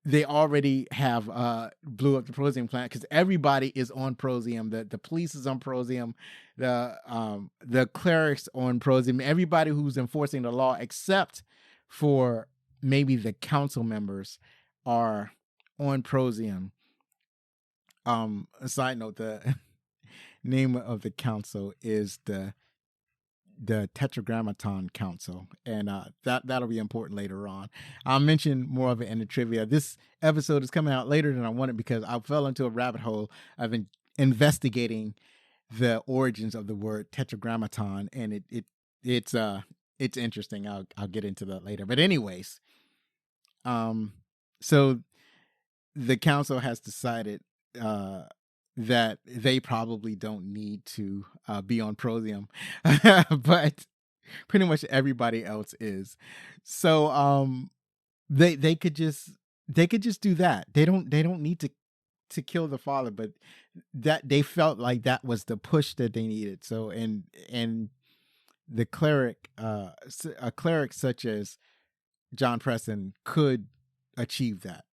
They already have blew up the Prosium plant, because everybody is on Prosium. The police is on Prosium. The clerics on Prosium. Everybody who's enforcing the law, except for maybe the council members, are on Prosium. A side note, the name of the council is the Tetragrammaton Council, and that'll be important later on. I'll mention more of it in the trivia. This episode is coming out later than I wanted, because I fell into a rabbit hole of investigating the origins of the word Tetragrammaton, and it's interesting. I'll get into that later. But anyways, so the council has decided that they probably don't need to be on Prosium, but pretty much everybody else is. So they could just do that. They don't need to kill the father, but that they felt like that was the push that they needed. So and the cleric, a cleric such as John Preston could achieve that.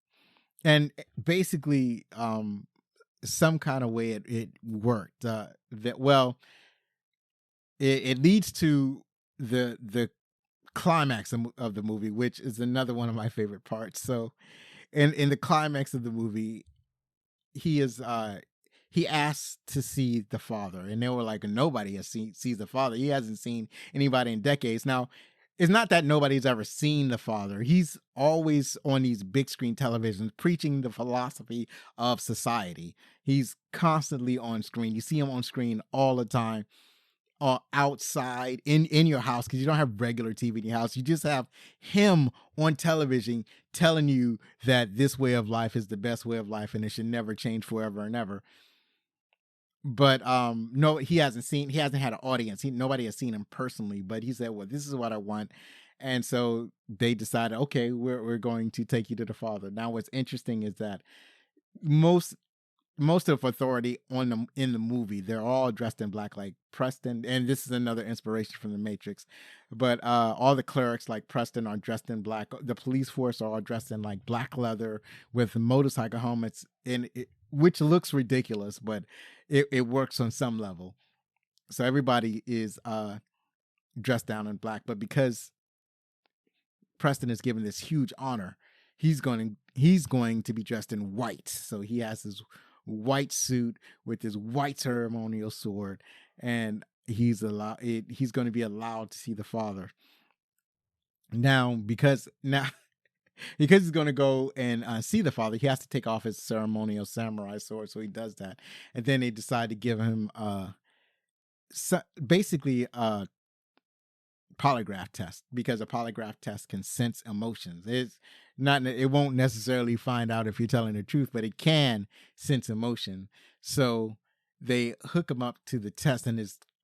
And basically, some kind of way it worked. That well, it leads to the climax of the movie, which is another one of my favorite parts. So, in the climax of the movie, he asked to see the father, and they were like, nobody sees the father. He hasn't seen anybody in decades. Now, it's not that nobody's ever seen the father. He's always on these big screen televisions preaching the philosophy of society. He's constantly on screen. You see him on screen all the time, outside in your house, because you don't have regular TV in your house. You just have him on television telling you that this way of life is the best way of life and it should never change forever and ever. But no, he hasn't had an audience. Nobody has seen him personally, but he said, well, this is what I want. And so they decided, okay, we're going to take you to the father. Now what's interesting is that most of authority in the movie, they're all dressed in black, like Preston, and this is another inspiration from the Matrix. But all the clerics like Preston are dressed in black. The police force are all dressed in like black leather with motorcycle helmets, which looks ridiculous, but it works on some level. So everybody is dressed down in black, but because Preston is given this huge honor, he's going to be dressed in white. So he has his white suit with his white ceremonial sword, and he's going to be allowed to see the father. Now because he's going to go and see the father, he has to take off his ceremonial samurai sword. So he does that, and then they decide to give him basically a polygraph test, because a polygraph test can sense emotions. It won't necessarily find out if you're telling the truth, but it can sense emotion. So they hook him up to the test, and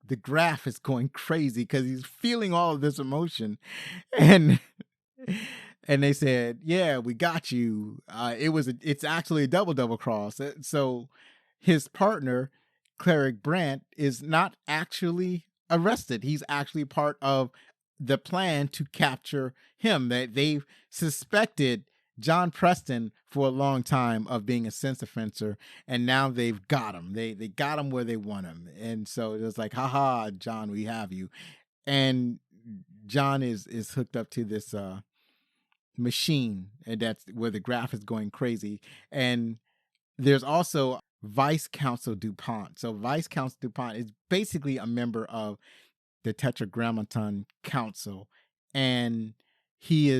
the graph is going crazy because he's feeling all of this emotion, and they said, yeah, we got you. It's actually a double cross. So his partner, Cleric Brandt, is not actually arrested. He's actually part of the plan to capture him. That they've suspected John Preston for a long time of being a sex offender, and now they've got him. They got him where they want him, and so it was like, haha, John, we have you. And John is hooked up to this machine, and that's where the graph is going crazy. And there's also Vice Counsel DuPont. So Vice Counsel DuPont is basically a member of the Tetragrammaton Council, and he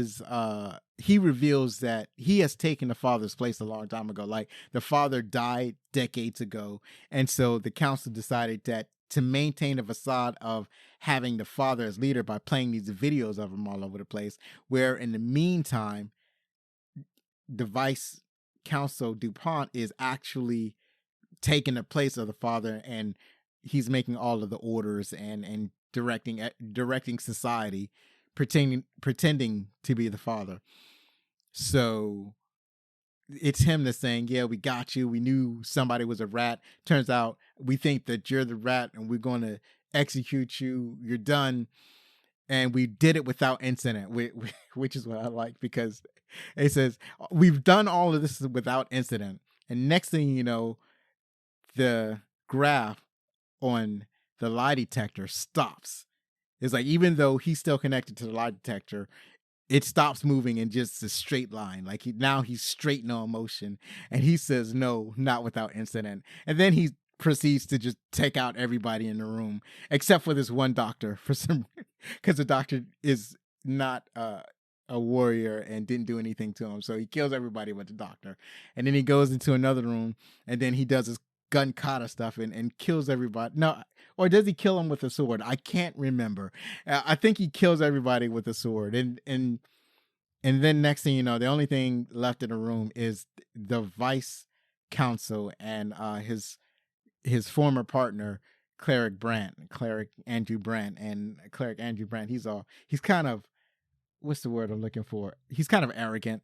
reveals that he has taken the father's place a long time ago. Like, the father died decades ago, and so the council decided that to maintain a facade of having the father as leader by playing these videos of him all over the place, where in the meantime the Vice Counsel DuPont is actually taking the place of the father, and he's making all of the orders and directing society, pretending to be the father. So it's him that's saying, yeah, we got you. We knew somebody was a rat. Turns out we think that you're the rat, and we're going to execute you. You're done. And we did it without incident, which is what I like, because it says we've done all of this without incident. And next thing you know, the graph on the lie detector stops. It's like, even though he's still connected to the lie detector, it stops moving in just a straight line. Like, now he's straight, no emotion. And he says, no, not without incident. And then he proceeds to just take out everybody in the room, except for this one doctor, because the doctor is not a warrior and didn't do anything to him. So he kills everybody but the doctor. And then he goes into another room, and then he does his gun kata stuff and kills everybody. No, or does he kill him with a sword? I can't remember. I think he kills everybody with a sword. And then next thing you know, the only thing left in the room is the Vice Counsel and his former partner, Cleric Andrew Brandt, and Cleric Andrew Brandt. He's kind of, what's the word I'm looking for? He's kind of arrogant,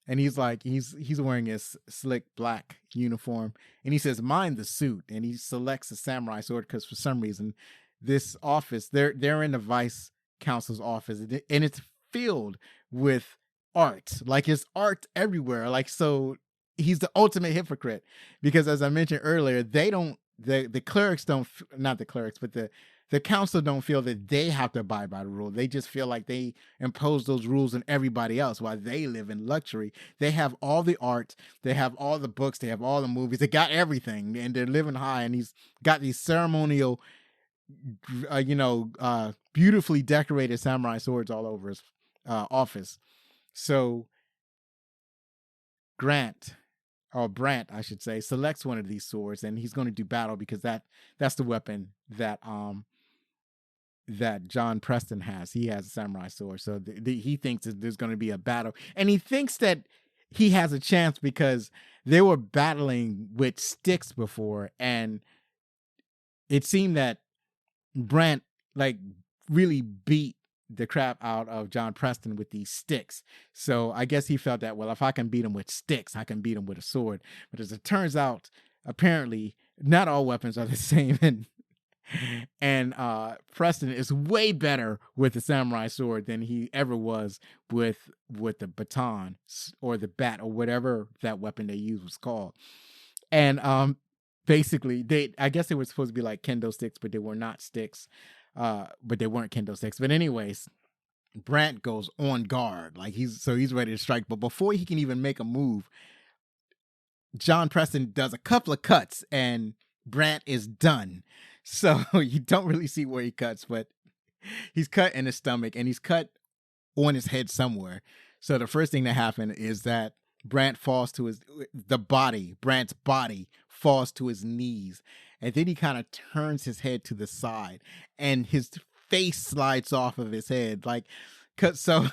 and he's wearing his slick black uniform, and he says, "Mind the suit," and he selects a samurai sword because for some reason, this office they're in the vice counsel's office, and it's filled with art. Like, it's art everywhere. Like, so he's the ultimate hypocrite because, as I mentioned earlier, the clerics don't, not the clerics, but the council don't feel that they have to abide by the rule. They just feel like they impose those rules on everybody else while they live in luxury. They have all the art, they have all the books, they have all the movies, they got everything, and they're living high. And he's got these ceremonial, beautifully decorated samurai swords all over his office. So Brandt, I should say, selects one of these swords, and he's going to do battle because that's the weapon that John Preston has. He has a samurai sword, so he thinks that there's going to be a battle, and he thinks that he has a chance because they were battling with sticks before, and it seemed that Brandt really beat the crap out of John Preston with these sticks. So I guess he felt that, well, if I can beat him with sticks, I can beat him with a sword. But as it turns out, apparently not all weapons are the same, and Preston is way better with the samurai sword than he ever was with the baton or the bat or whatever that weapon they used was called. And basically, I guess they were supposed to be like kendo sticks, but they were not sticks. But they weren't kendo sticks. But anyways, Brandt goes on guard, he's ready to strike. But before he can even make a move, John Preston does a couple of cuts, and Brandt is done. So you don't really see where he cuts, but he's cut in his stomach, and he's cut on his head somewhere. So the first thing that happened is that Brandt's body falls to his knees, and then he kind of turns his head to the side, and his face slides off of his head, so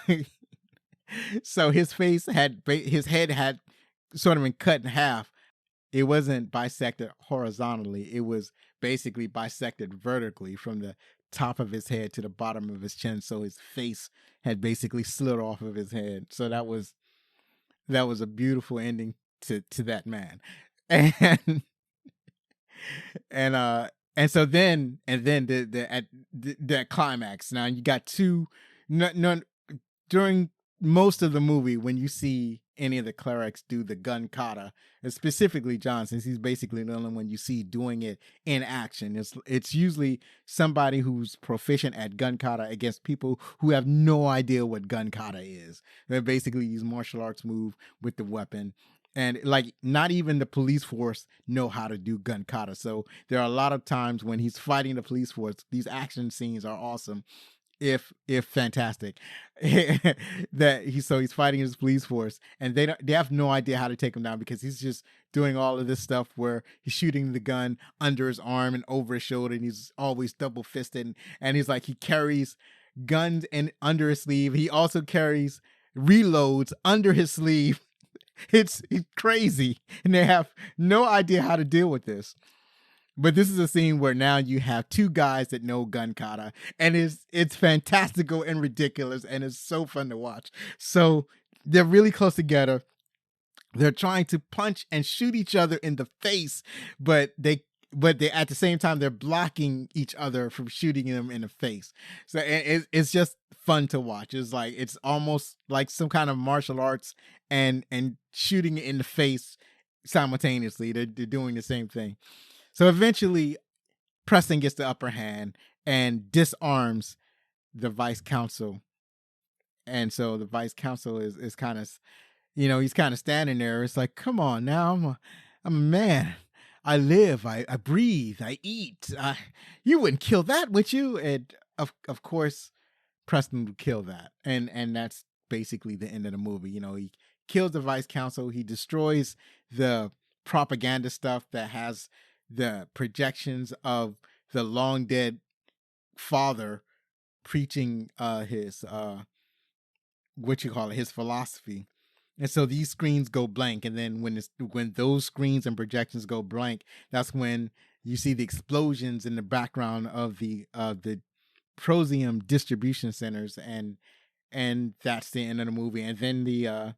his head had sort of been cut in half. It wasn't bisected horizontally; it was basically bisected vertically from the top of his head to the bottom of his chin. So his face had basically slid off of his head. So that was a beautiful ending to that man. And so then the climax. Now you got during most of the movie, when you see any of the clerics do the gun kata, and specifically John, since he's basically the only one you see doing it in action, it's usually somebody who's proficient at gun kata against people who have no idea what gun kata is. They basically use martial arts move with the weapon. And not even the police force know how to do gun kata. So there are a lot of times when he's fighting the police force, these action scenes are awesome, if fantastic. He's fighting his police force, and they have no idea how to take him down because he's just doing all of this stuff where he's shooting the gun under his arm and over his shoulder, and he's always double fisted, and he carries guns under his sleeve. He also carries reloads under his sleeve. It's crazy, and they have no idea how to deal with this. But this is a scene where now you have two guys that know gun kata, and it's fantastical and ridiculous, and it's so fun to watch. So they're really close together. They're trying to punch and shoot each other in the face, but they at the same time they're blocking each other from shooting them in the face. So it's just fun to watch. It's almost like some kind of martial arts and shooting it in the face simultaneously. They're doing the same thing. So eventually, Preston gets the upper hand and disarms the vice counsel. And so the vice counsel is kind of, he's kind of standing there. It's like, come on now, I'm a man. I live, I breathe, I eat. You wouldn't kill that, would you? And of course, Preston would kill that. And that's basically the end of the movie. He kills the vice counsel. He destroys the propaganda stuff that has the projections of the long dead father preaching his his philosophy. And so these screens go blank, and then when those screens and projections go blank, that's when you see the explosions in the background of the Prosium distribution centers, and that's the end of the movie. And then the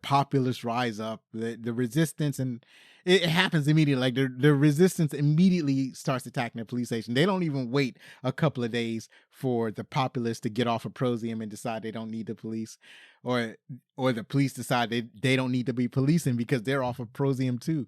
populace rise up, the resistance, and it happens immediately. Like the resistance immediately starts attacking the police station. They don't even wait a couple of days for the populace to get off of Prosium and decide they don't need the police, or the police decide they don't need to be policing because they're off of Prosium too.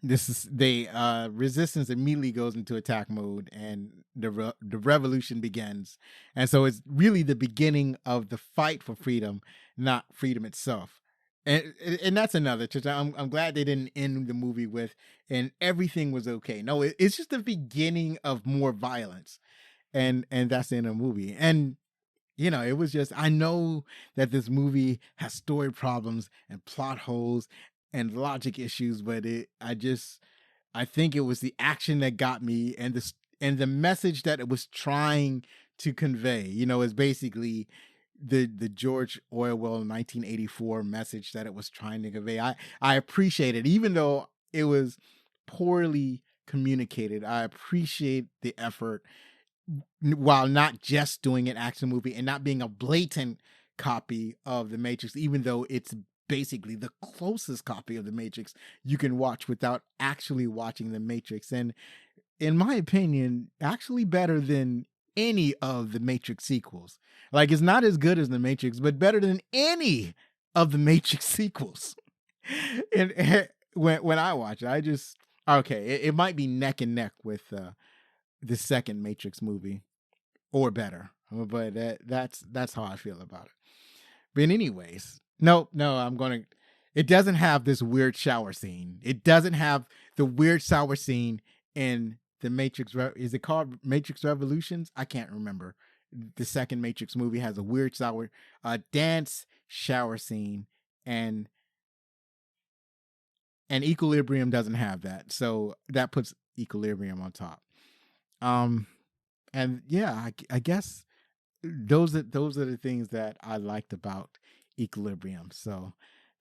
Resistance immediately goes into attack mode, and the revolution begins. And so it's really the beginning of the fight for freedom, not freedom itself. And that's another. I'm glad they didn't end the movie with "and everything was okay." No, it's just the beginning of more violence, and that's the end of the movie. And it was just, I know that this movie has story problems and plot holes and logic issues, but I think it was the action that got me, and the message that it was trying to convey. Is basically the George Orwell 1984 message that it was trying to convey. I appreciate it, even though it was poorly communicated. I appreciate the effort, while not just doing an action movie and not being a blatant copy of The Matrix, even though it's basically the closest copy of The Matrix you can watch without actually watching The Matrix. And in my opinion, actually better than any of the Matrix sequels. Like, it's not as good as The Matrix, but better than any of the Matrix sequels. And when I watch it, it might be neck and neck with the second Matrix movie, or better, but that's how I feel about it. But anyways, no, it doesn't have this weird shower scene. It doesn't have the weird shower scene in the Matrix. Is it called Matrix Revolutions? I can't remember. The second Matrix movie has a weird dance shower scene, and Equilibrium doesn't have that. So that puts Equilibrium on top. And yeah, I guess those are the things that I liked about Equilibrium. So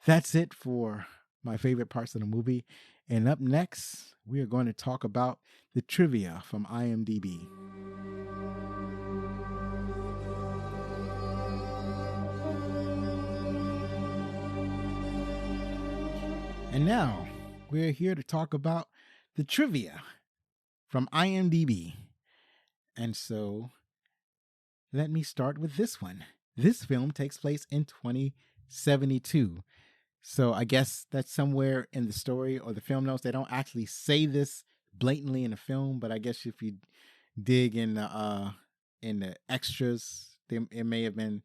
that's it for my favorite parts of the movie. And up next, we are going to talk about the trivia from IMDb. And now we're here to talk about the trivia from IMDb. And so let me start with this one. This film takes place in 2072. So I guess that's somewhere in the story or the film notes. They don't actually say this blatantly in the film, but I guess if you dig in the extras, it may have been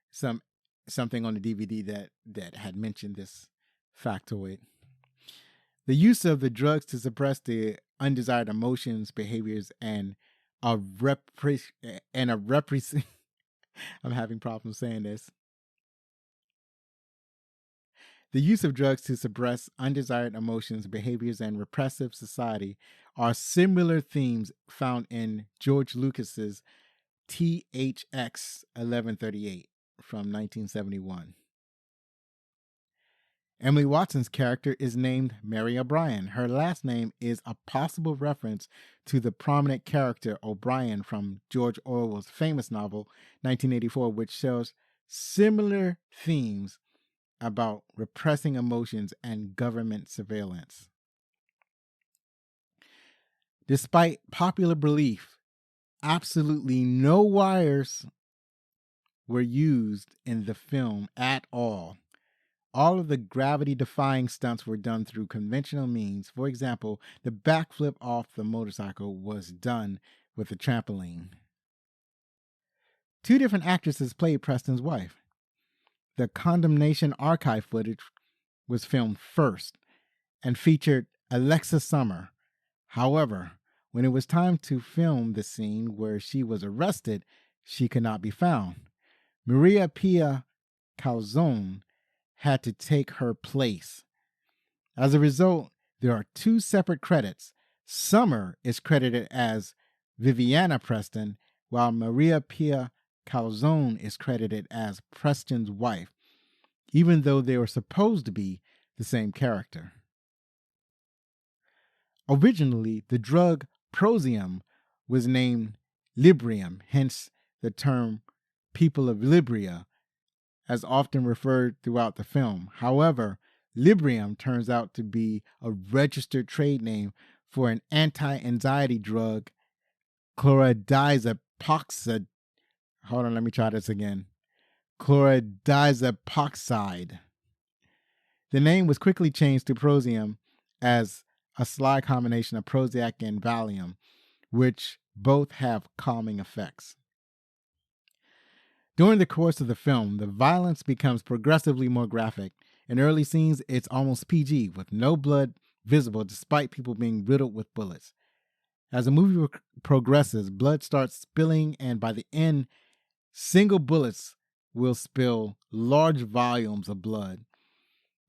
something on the DVD that had mentioned this factoid. The use of the drugs to suppress the undesired emotions, behaviors, and I'm having problems saying this. The use of drugs to suppress undesired emotions, behaviors, and repressive society are similar themes found in George Lucas's THX 1138 from 1971. Emily Watson's character is named Mary O'Brien. Her last name is a possible reference to the prominent character O'Brien from George Orwell's famous novel 1984, which shows similar themes about repressing emotions and government surveillance. Despite popular belief, absolutely no wires were used in the film at all. All of the gravity-defying stunts were done through conventional means. For example, the backflip off the motorcycle was done with a trampoline. 2 different actresses played Preston's wife. The Condemnation archive footage was filmed first and featured Alexa Summer. However, when it was time to film the scene where she was arrested, she could not be found. Maria Pia Calzone had to take her place. As a result, there are 2 separate credits. Summer is credited as Viviana Preston, while Maria Pia Calzone is credited as Preston's wife, even though they were supposed to be the same character. Originally, the drug Prosium was named Librium, hence the term people of Libria, as often referred throughout the film. However, Librium turns out to be a registered trade name for an anti-anxiety drug, chlordiazepoxide. Hold on, let me try this again. Chlordiazepoxide. The name was quickly changed to Prosium as a sly combination of Prozac and Valium, which both have calming effects. During the course of the film, the violence becomes progressively more graphic. In early scenes, it's almost PG, with no blood visible despite people being riddled with bullets. As the movie progresses, blood starts spilling, and by the end, single bullets will spill large volumes of blood.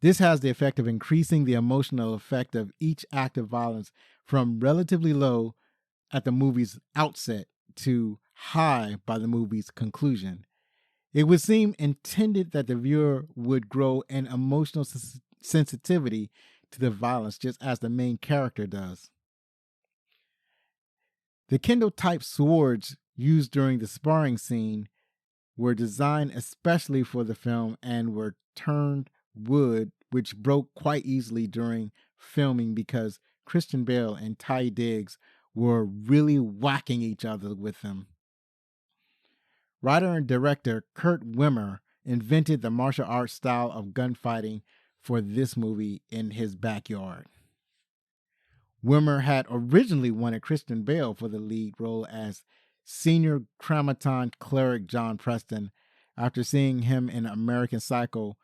This has the effect of increasing the emotional effect of each act of violence from relatively low at the movie's outset to high by the movie's conclusion. It would seem intended that the viewer would grow an emotional sensitivity to the violence just as the main character does. The Kindle-type swords used during the sparring scene were designed especially for the film and were turned wood, which broke quite easily during filming because Christian Bale and Ty Diggs were really whacking each other with them. Writer and director Kurt Wimmer invented the martial arts style of gunfighting for this movie in his backyard. Wimmer had originally wanted Christian Bale for the lead role as senior Grammaton cleric John Preston after seeing him in American Psycho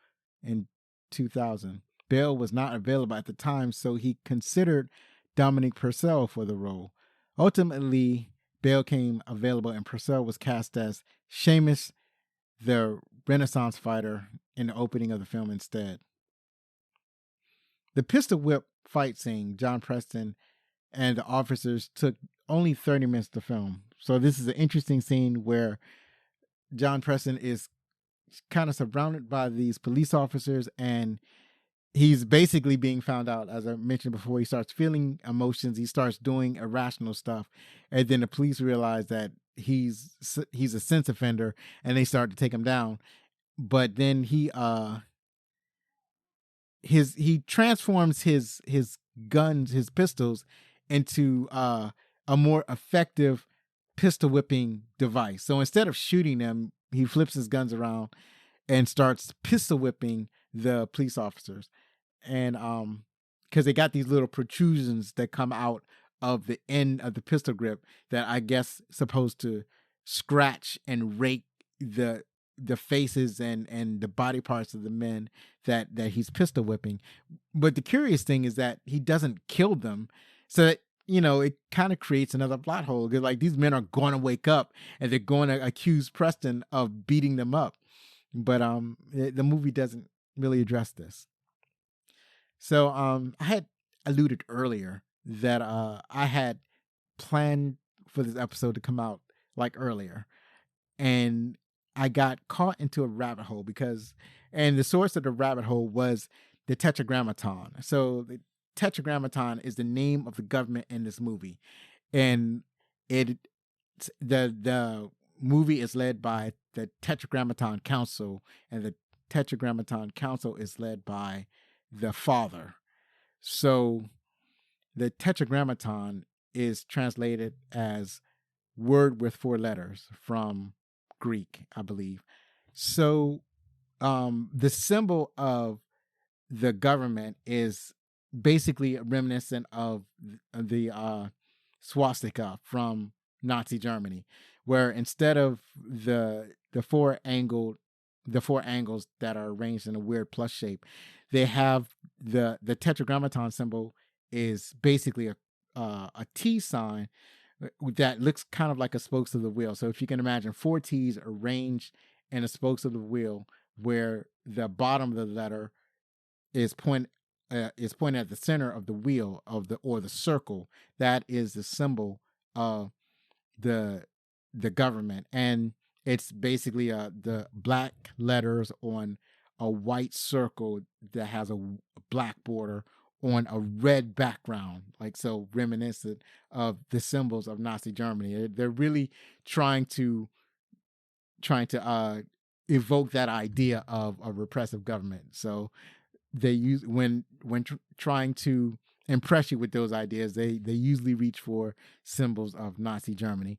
in 2000. Bale was not available at the time, so he considered Dominic Purcell for the role. Ultimately, Bale came available and Purcell was cast as Seamus, the Renaissance fighter, in the opening of the film instead. The pistol whip fight scene, John Preston and the officers took only 30 minutes to film. So this is an interesting scene where John Preston is kind of surrounded by these police officers and he's basically being found out. As I mentioned before, he starts feeling emotions. He starts doing irrational stuff. And then the police realize that he's a sense offender and they start to take him down. But then he transforms his guns, his pistols, into a more effective pistol whipping device. So instead of shooting them, he flips his guns around and starts pistol whipping the police officers. And because they got these little protrusions that come out of the end of the pistol grip that I guess supposed to scratch and rake the faces and the body parts of the men that he's pistol whipping. But the curious thing is that he doesn't kill them. So that, it kind of creates another plot hole. Because like these men are going to wake up and they're going to accuse Preston of beating them up. But the movie doesn't really address this. So I had alluded earlier that I had planned for this episode to come out like earlier. And I got caught into a rabbit hole and the source of the rabbit hole was the Tetragrammaton. So the Tetragrammaton is the name of the government in this movie. And the movie is led by the Tetragrammaton Council, and the Tetragrammaton Council is led by the father. So the Tetragrammaton is translated as word with 4 letters from Greek, I believe. So the symbol of the government is basically reminiscent of the swastika from Nazi Germany, where instead of the four angles that are arranged in a weird plus shape, they have the Tetragrammaton symbol is basically a T sign that looks kind of like a spokes of the wheel. So if you can imagine 4 T's arranged in the spokes of the wheel, where the bottom of the letter is pointed at the center of the wheel or the circle, that is the symbol of the government. And it's basically the black letters on a white circle that has a black border, on a red background, like so reminiscent of the symbols of Nazi Germany. They're really trying to evoke that idea of a repressive government. So they use when trying to impress you with those ideas, they usually reach for symbols of Nazi Germany.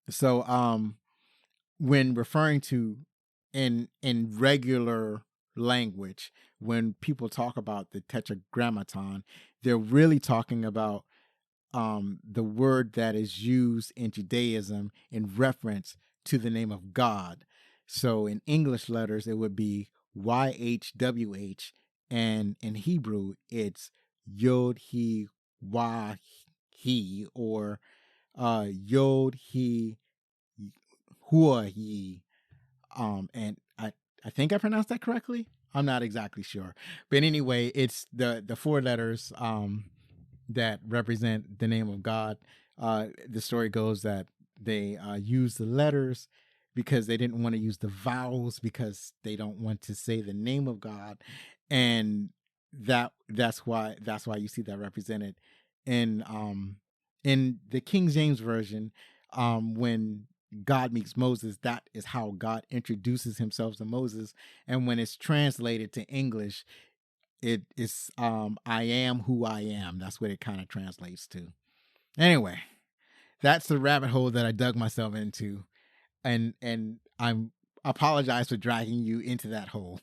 So when referring to in regular language, when people talk about the Tetragrammaton, they're really talking about the word that is used in Judaism in reference to the name of God. So in English letters, it would be YHWH, and in Hebrew, it's Yod He Wah He, or Yod He Hua He. And I think I pronounced that correctly. I'm not exactly sure, but anyway, it's the 4 letters that represent the name of God. The story goes that they use the letters because they didn't want to use the vowels because they don't want to say the name of God, and that's why you see that represented in the King James version. When God meets Moses, that is how God introduces himself to Moses, and when it's translated to English, it is I am who I am. That's what it kind of translates to. Anyway, that's the rabbit hole that I dug myself into, and I'm apologize for dragging you into that hole.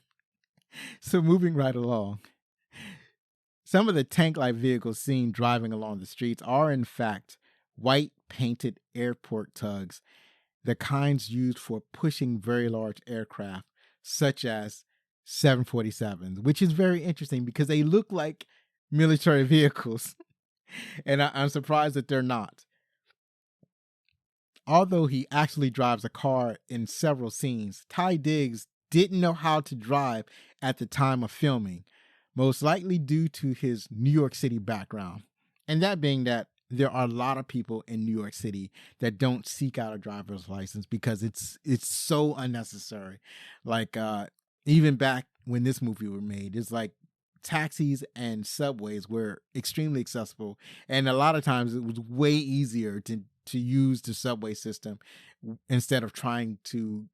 So moving right along, some of the tank-like vehicles seen driving along the streets are in fact white painted airport tugs, the kinds used for pushing very large aircraft such as 747s, which is very interesting because they look like military vehicles. And I'm surprised that they're not. Although he actually drives a car in several scenes, Ty Diggs didn't know how to drive at the time of filming, most likely due to his New York City background. And that being that there are a lot of people in New York City that don't seek out a driver's license because it's so unnecessary. Like even back when this movie was made, it's like taxis and subways were extremely accessible, and a lot of times it was way easier to use the subway system instead of trying to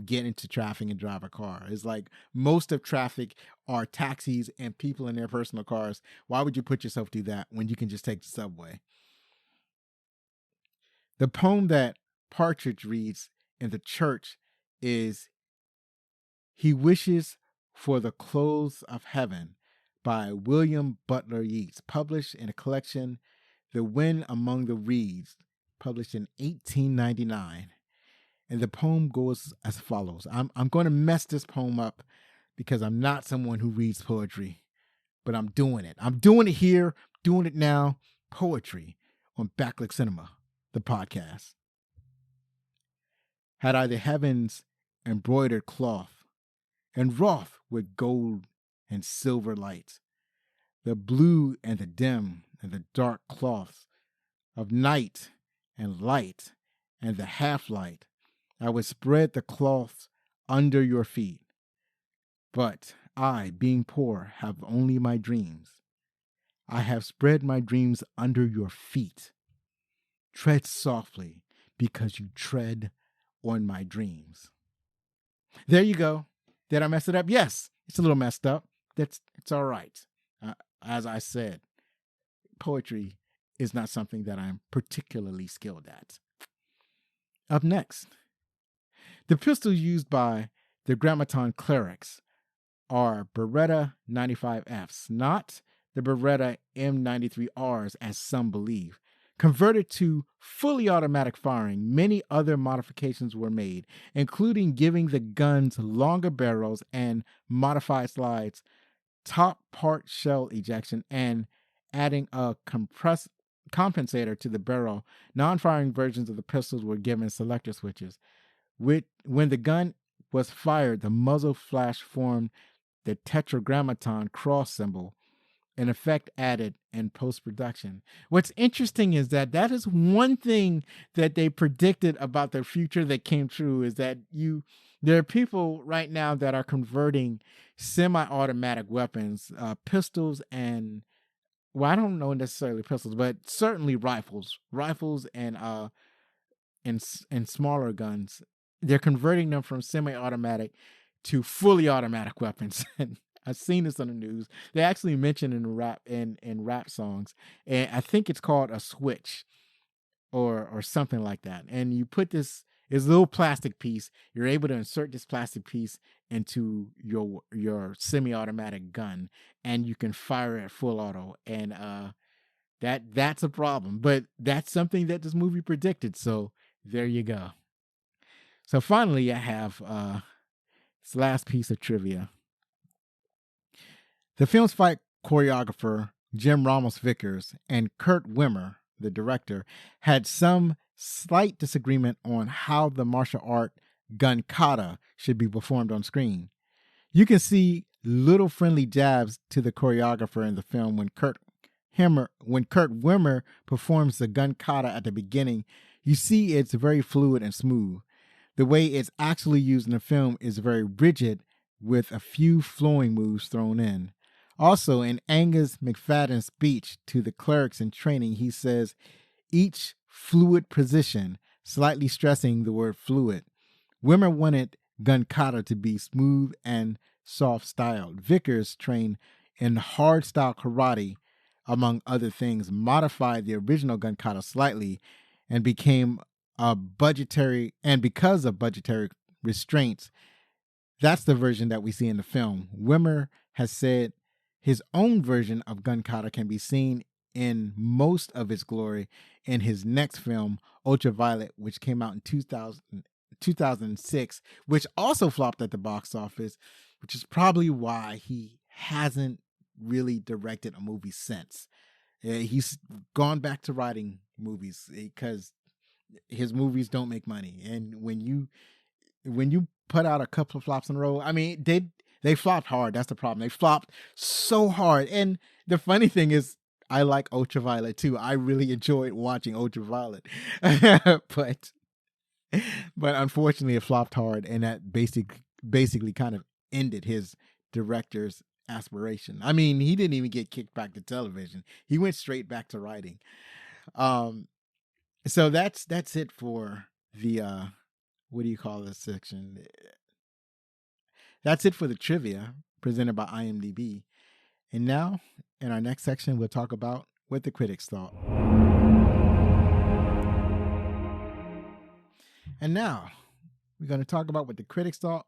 get into traffic and drive a car. It's like most of traffic are taxis and people in their personal cars. Why would you put yourself through that when you can just take the subway? The poem that Partridge reads in the church is He Wishes for the Clothes of Heaven by William Butler Yeats, published in a collection, The Wind Among the Reeds, published in 1899. And the poem goes as follows. I'm going to mess this poem up because I'm not someone who reads poetry, but I'm doing it. I'm doing it here, doing it now. Poetry on Backlit Cinema, the podcast. Had I the heavens embroidered cloth, and wrought with gold and silver light, the blue and the dim and the dark cloths of night and light and the half-light, I would spread the cloths under your feet. But I, being poor, have only my dreams. I have spread my dreams under your feet. Tread softly, because you tread on my dreams. There you go. Did I mess it up? Yes, it's a little messed up. It's all right. As I said, poetry is not something that I'm particularly skilled at. Up next, the pistols used by the Grammaton Clerics are Beretta 95Fs, not the Beretta M93Rs as some believe. Converted to fully automatic firing, many other modifications were made, including giving the guns longer barrels and modified slides, top part shell ejection, and adding a compensator to the barrel. Non-firing versions of the pistols were given selector switches. When the gun was fired, the muzzle flash formed the Tetragrammaton cross symbol an effect added in post-production. What's interesting is that is one thing that they predicted about the future that came true, is that there are people right now that are converting semi-automatic weapons, pistols, and well, I don't know necessarily pistols, but certainly rifles and smaller guns. They're converting them from semi-automatic to fully automatic weapons. And I've seen this on the news. They actually mention in rap songs, and I think it's called a switch or something like that. And you put this little plastic piece. You're able to insert this plastic piece into your semi-automatic gun, and you can fire it full auto. And that's a problem, but that's something that this movie predicted. So there you go. So finally, I have this last piece of trivia. The film's fight choreographer, Jim Ramos Vickers, and Kurt Wimmer, the director, had some slight disagreement on how the martial art gun kata should be performed on screen. You can see little friendly jabs to the choreographer in the film when Kurt Wimmer performs the gun kata at the beginning. You see it's very fluid and smooth. The way it's actually used in the film is very rigid, with a few flowing moves thrown in. Also, in Angus McFadden's speech to the clerics in training, he says, each fluid position, slightly stressing the word fluid. Wimmer wanted gun kata to be smooth and soft-styled. Vickers, trained in hard-style karate, among other things, modified the original gun kata slightly and because of budgetary restraints, that's the version that we see in the film. Wimmer has said his own version of gun kata can be seen in most of its glory in his next film, Ultraviolet, which came out in 2006, which also flopped at the box office, which is probably why he hasn't really directed a movie since. He's gone back to writing movies because his movies don't make money. And when you put out a couple of flops in a row, I mean, they flopped hard. That's the problem. They flopped so hard. And the funny thing is, I like Ultraviolet too. I really enjoyed watching Ultraviolet, but unfortunately, it flopped hard, and that basically kind of ended his director's aspiration. I mean, he didn't even get kicked back to television. He went straight back to writing. So that's it for the what do you call this section? That's it for the trivia presented by IMDb. And now, in our next section, we'll talk about what the critics thought. And now, we're going to talk about what the critics thought.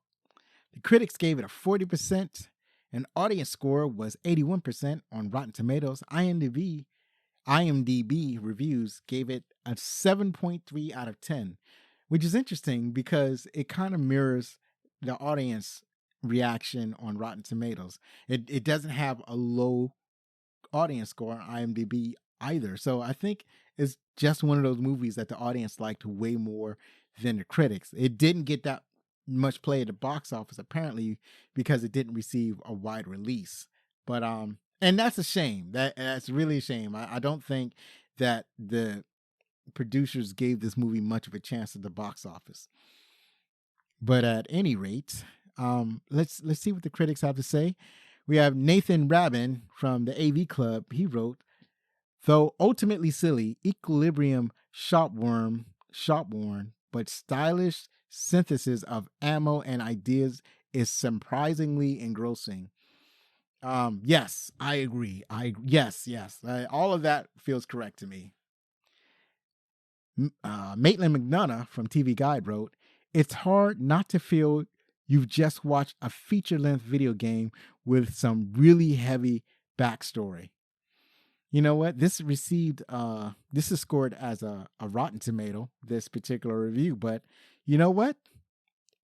The critics gave it a 40%, and audience score was 81% on Rotten Tomatoes. IMDb reviews gave it a 7.3 out of 10, which is interesting because it kind of mirrors the audience reaction on Rotten Tomatoes. It doesn't have a low audience score on IMDb either. So I think it's just one of those movies that the audience liked way more than the critics. It didn't get that much play at the box office, apparently, because it didn't receive a wide release. But and that's a shame. That's really a shame. I don't think that the producers gave this movie much of a chance at the box office. But at any rate, let's see what the critics have to say. We have Nathan Rabin from the AV Club. He wrote, though ultimately silly, Equilibrium shopworn, but stylish synthesis of ammo and ideas is surprisingly engrossing. Yes, I agree. Yes. All of that feels correct to me. Maitland McDonough from TV Guide wrote, it's hard not to feel you've just watched a feature-length video game with some really heavy backstory. You know what? This is scored as a Rotten Tomato, this particular review, but you know what?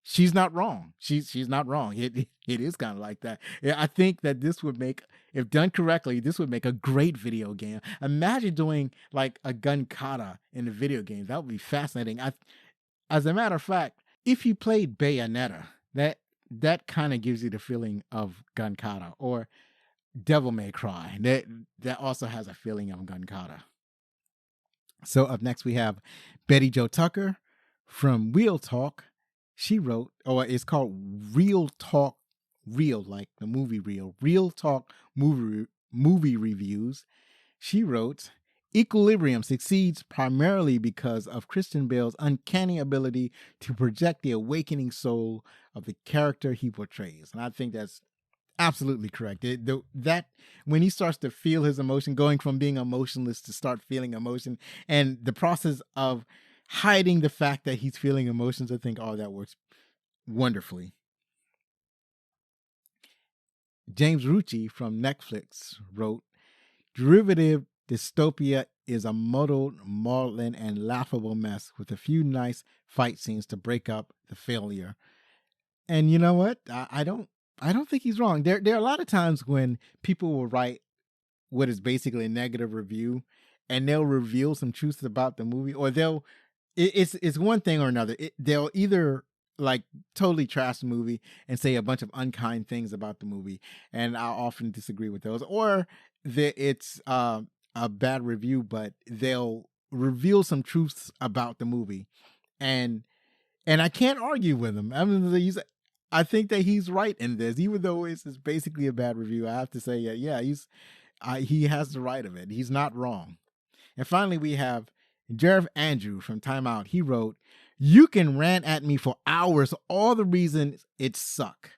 She's not wrong. She's not wrong. It is kind of like that. I think that this would make, if done correctly, this would make a great video game. Imagine doing like a gun kata in a video game. That would be fascinating. As a matter of fact, if you played Bayonetta, that kind of gives you the feeling of gun kata. Or Devil May Cry. That also has a feeling of Gun Kata. So up next we have Betty Jo Tucker from Real Talk. She wrote, it's called Real Talk, Real, like the movie Real Talk movie reviews. She wrote, Equilibrium succeeds primarily because of Christian Bale's uncanny ability to project the awakening soul of the character he portrays. And I think that's absolutely correct. That when he starts to feel his emotion, going from being emotionless to start feeling emotion, and the process of hiding the fact that he's feeling emotions, I think all that works wonderfully. James Rucci from Netflix wrote, Derivative Dystopia is a muddled, maudlin, and laughable mess with a few nice fight scenes to break up the failure. And you know what? I don't think he's wrong. There are a lot of times when people will write what is basically a negative review, and they'll reveal some truths about the movie, or it's one thing or another. They'll either like totally trash the movie and say a bunch of unkind things about the movie, and I often disagree with those, or it's a bad review, but they'll reveal some truths about the movie, and I can't argue with them. I think that he's right in this, even though it's basically a bad review. I have to say, yeah, he has the right of it. He's not wrong. And finally, we have Jeff Andrew from Time Out. He wrote, You can rant at me for hours, all the reasons it sucks.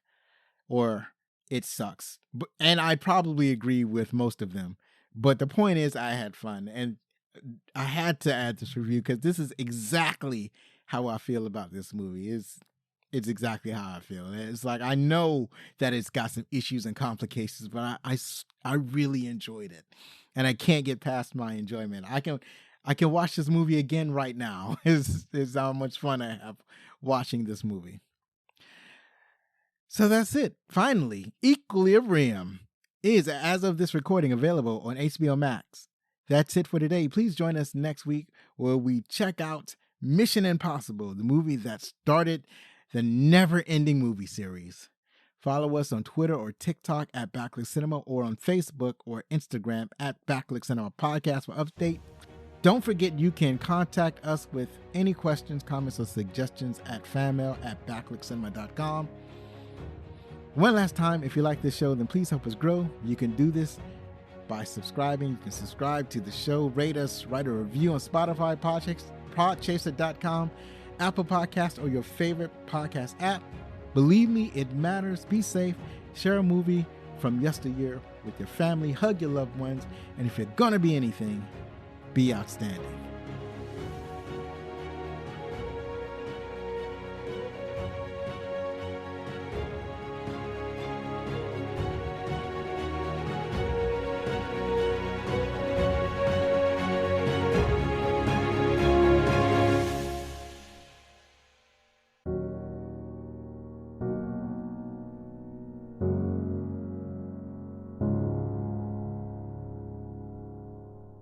And I probably agree with most of them. But the point is, I had fun. And I had to add this review because this is exactly how I feel about this movie. It's exactly how I feel. It's like, I know that it's got some issues and complications, but I really enjoyed it, and I can't get past my enjoyment. I can watch this movie again right now. Is how much fun I have watching this movie. So that's it. Finally, Equilibrium is, as of this recording, available on HBO Max. That's it for today. Please join us next week where we check out Mission Impossible, the movie that started the never-ending movie series. Follow us on Twitter or TikTok at Backlit Cinema, or on Facebook or Instagram at Backlit Cinema Podcast for update. Don't forget you can contact us with any questions, comments, or suggestions at fanmail@backlitcinema.com. One last time, if you like this show, then please help us grow. You can do this by subscribing. You can subscribe to the show, rate us, write a review on Spotify, Podchaser.com, Apple Podcast, or your favorite podcast app. Believe me, it matters. Be safe. Share a movie from yesteryear with your family. Hug your loved ones. And if you're going to be anything, be outstanding.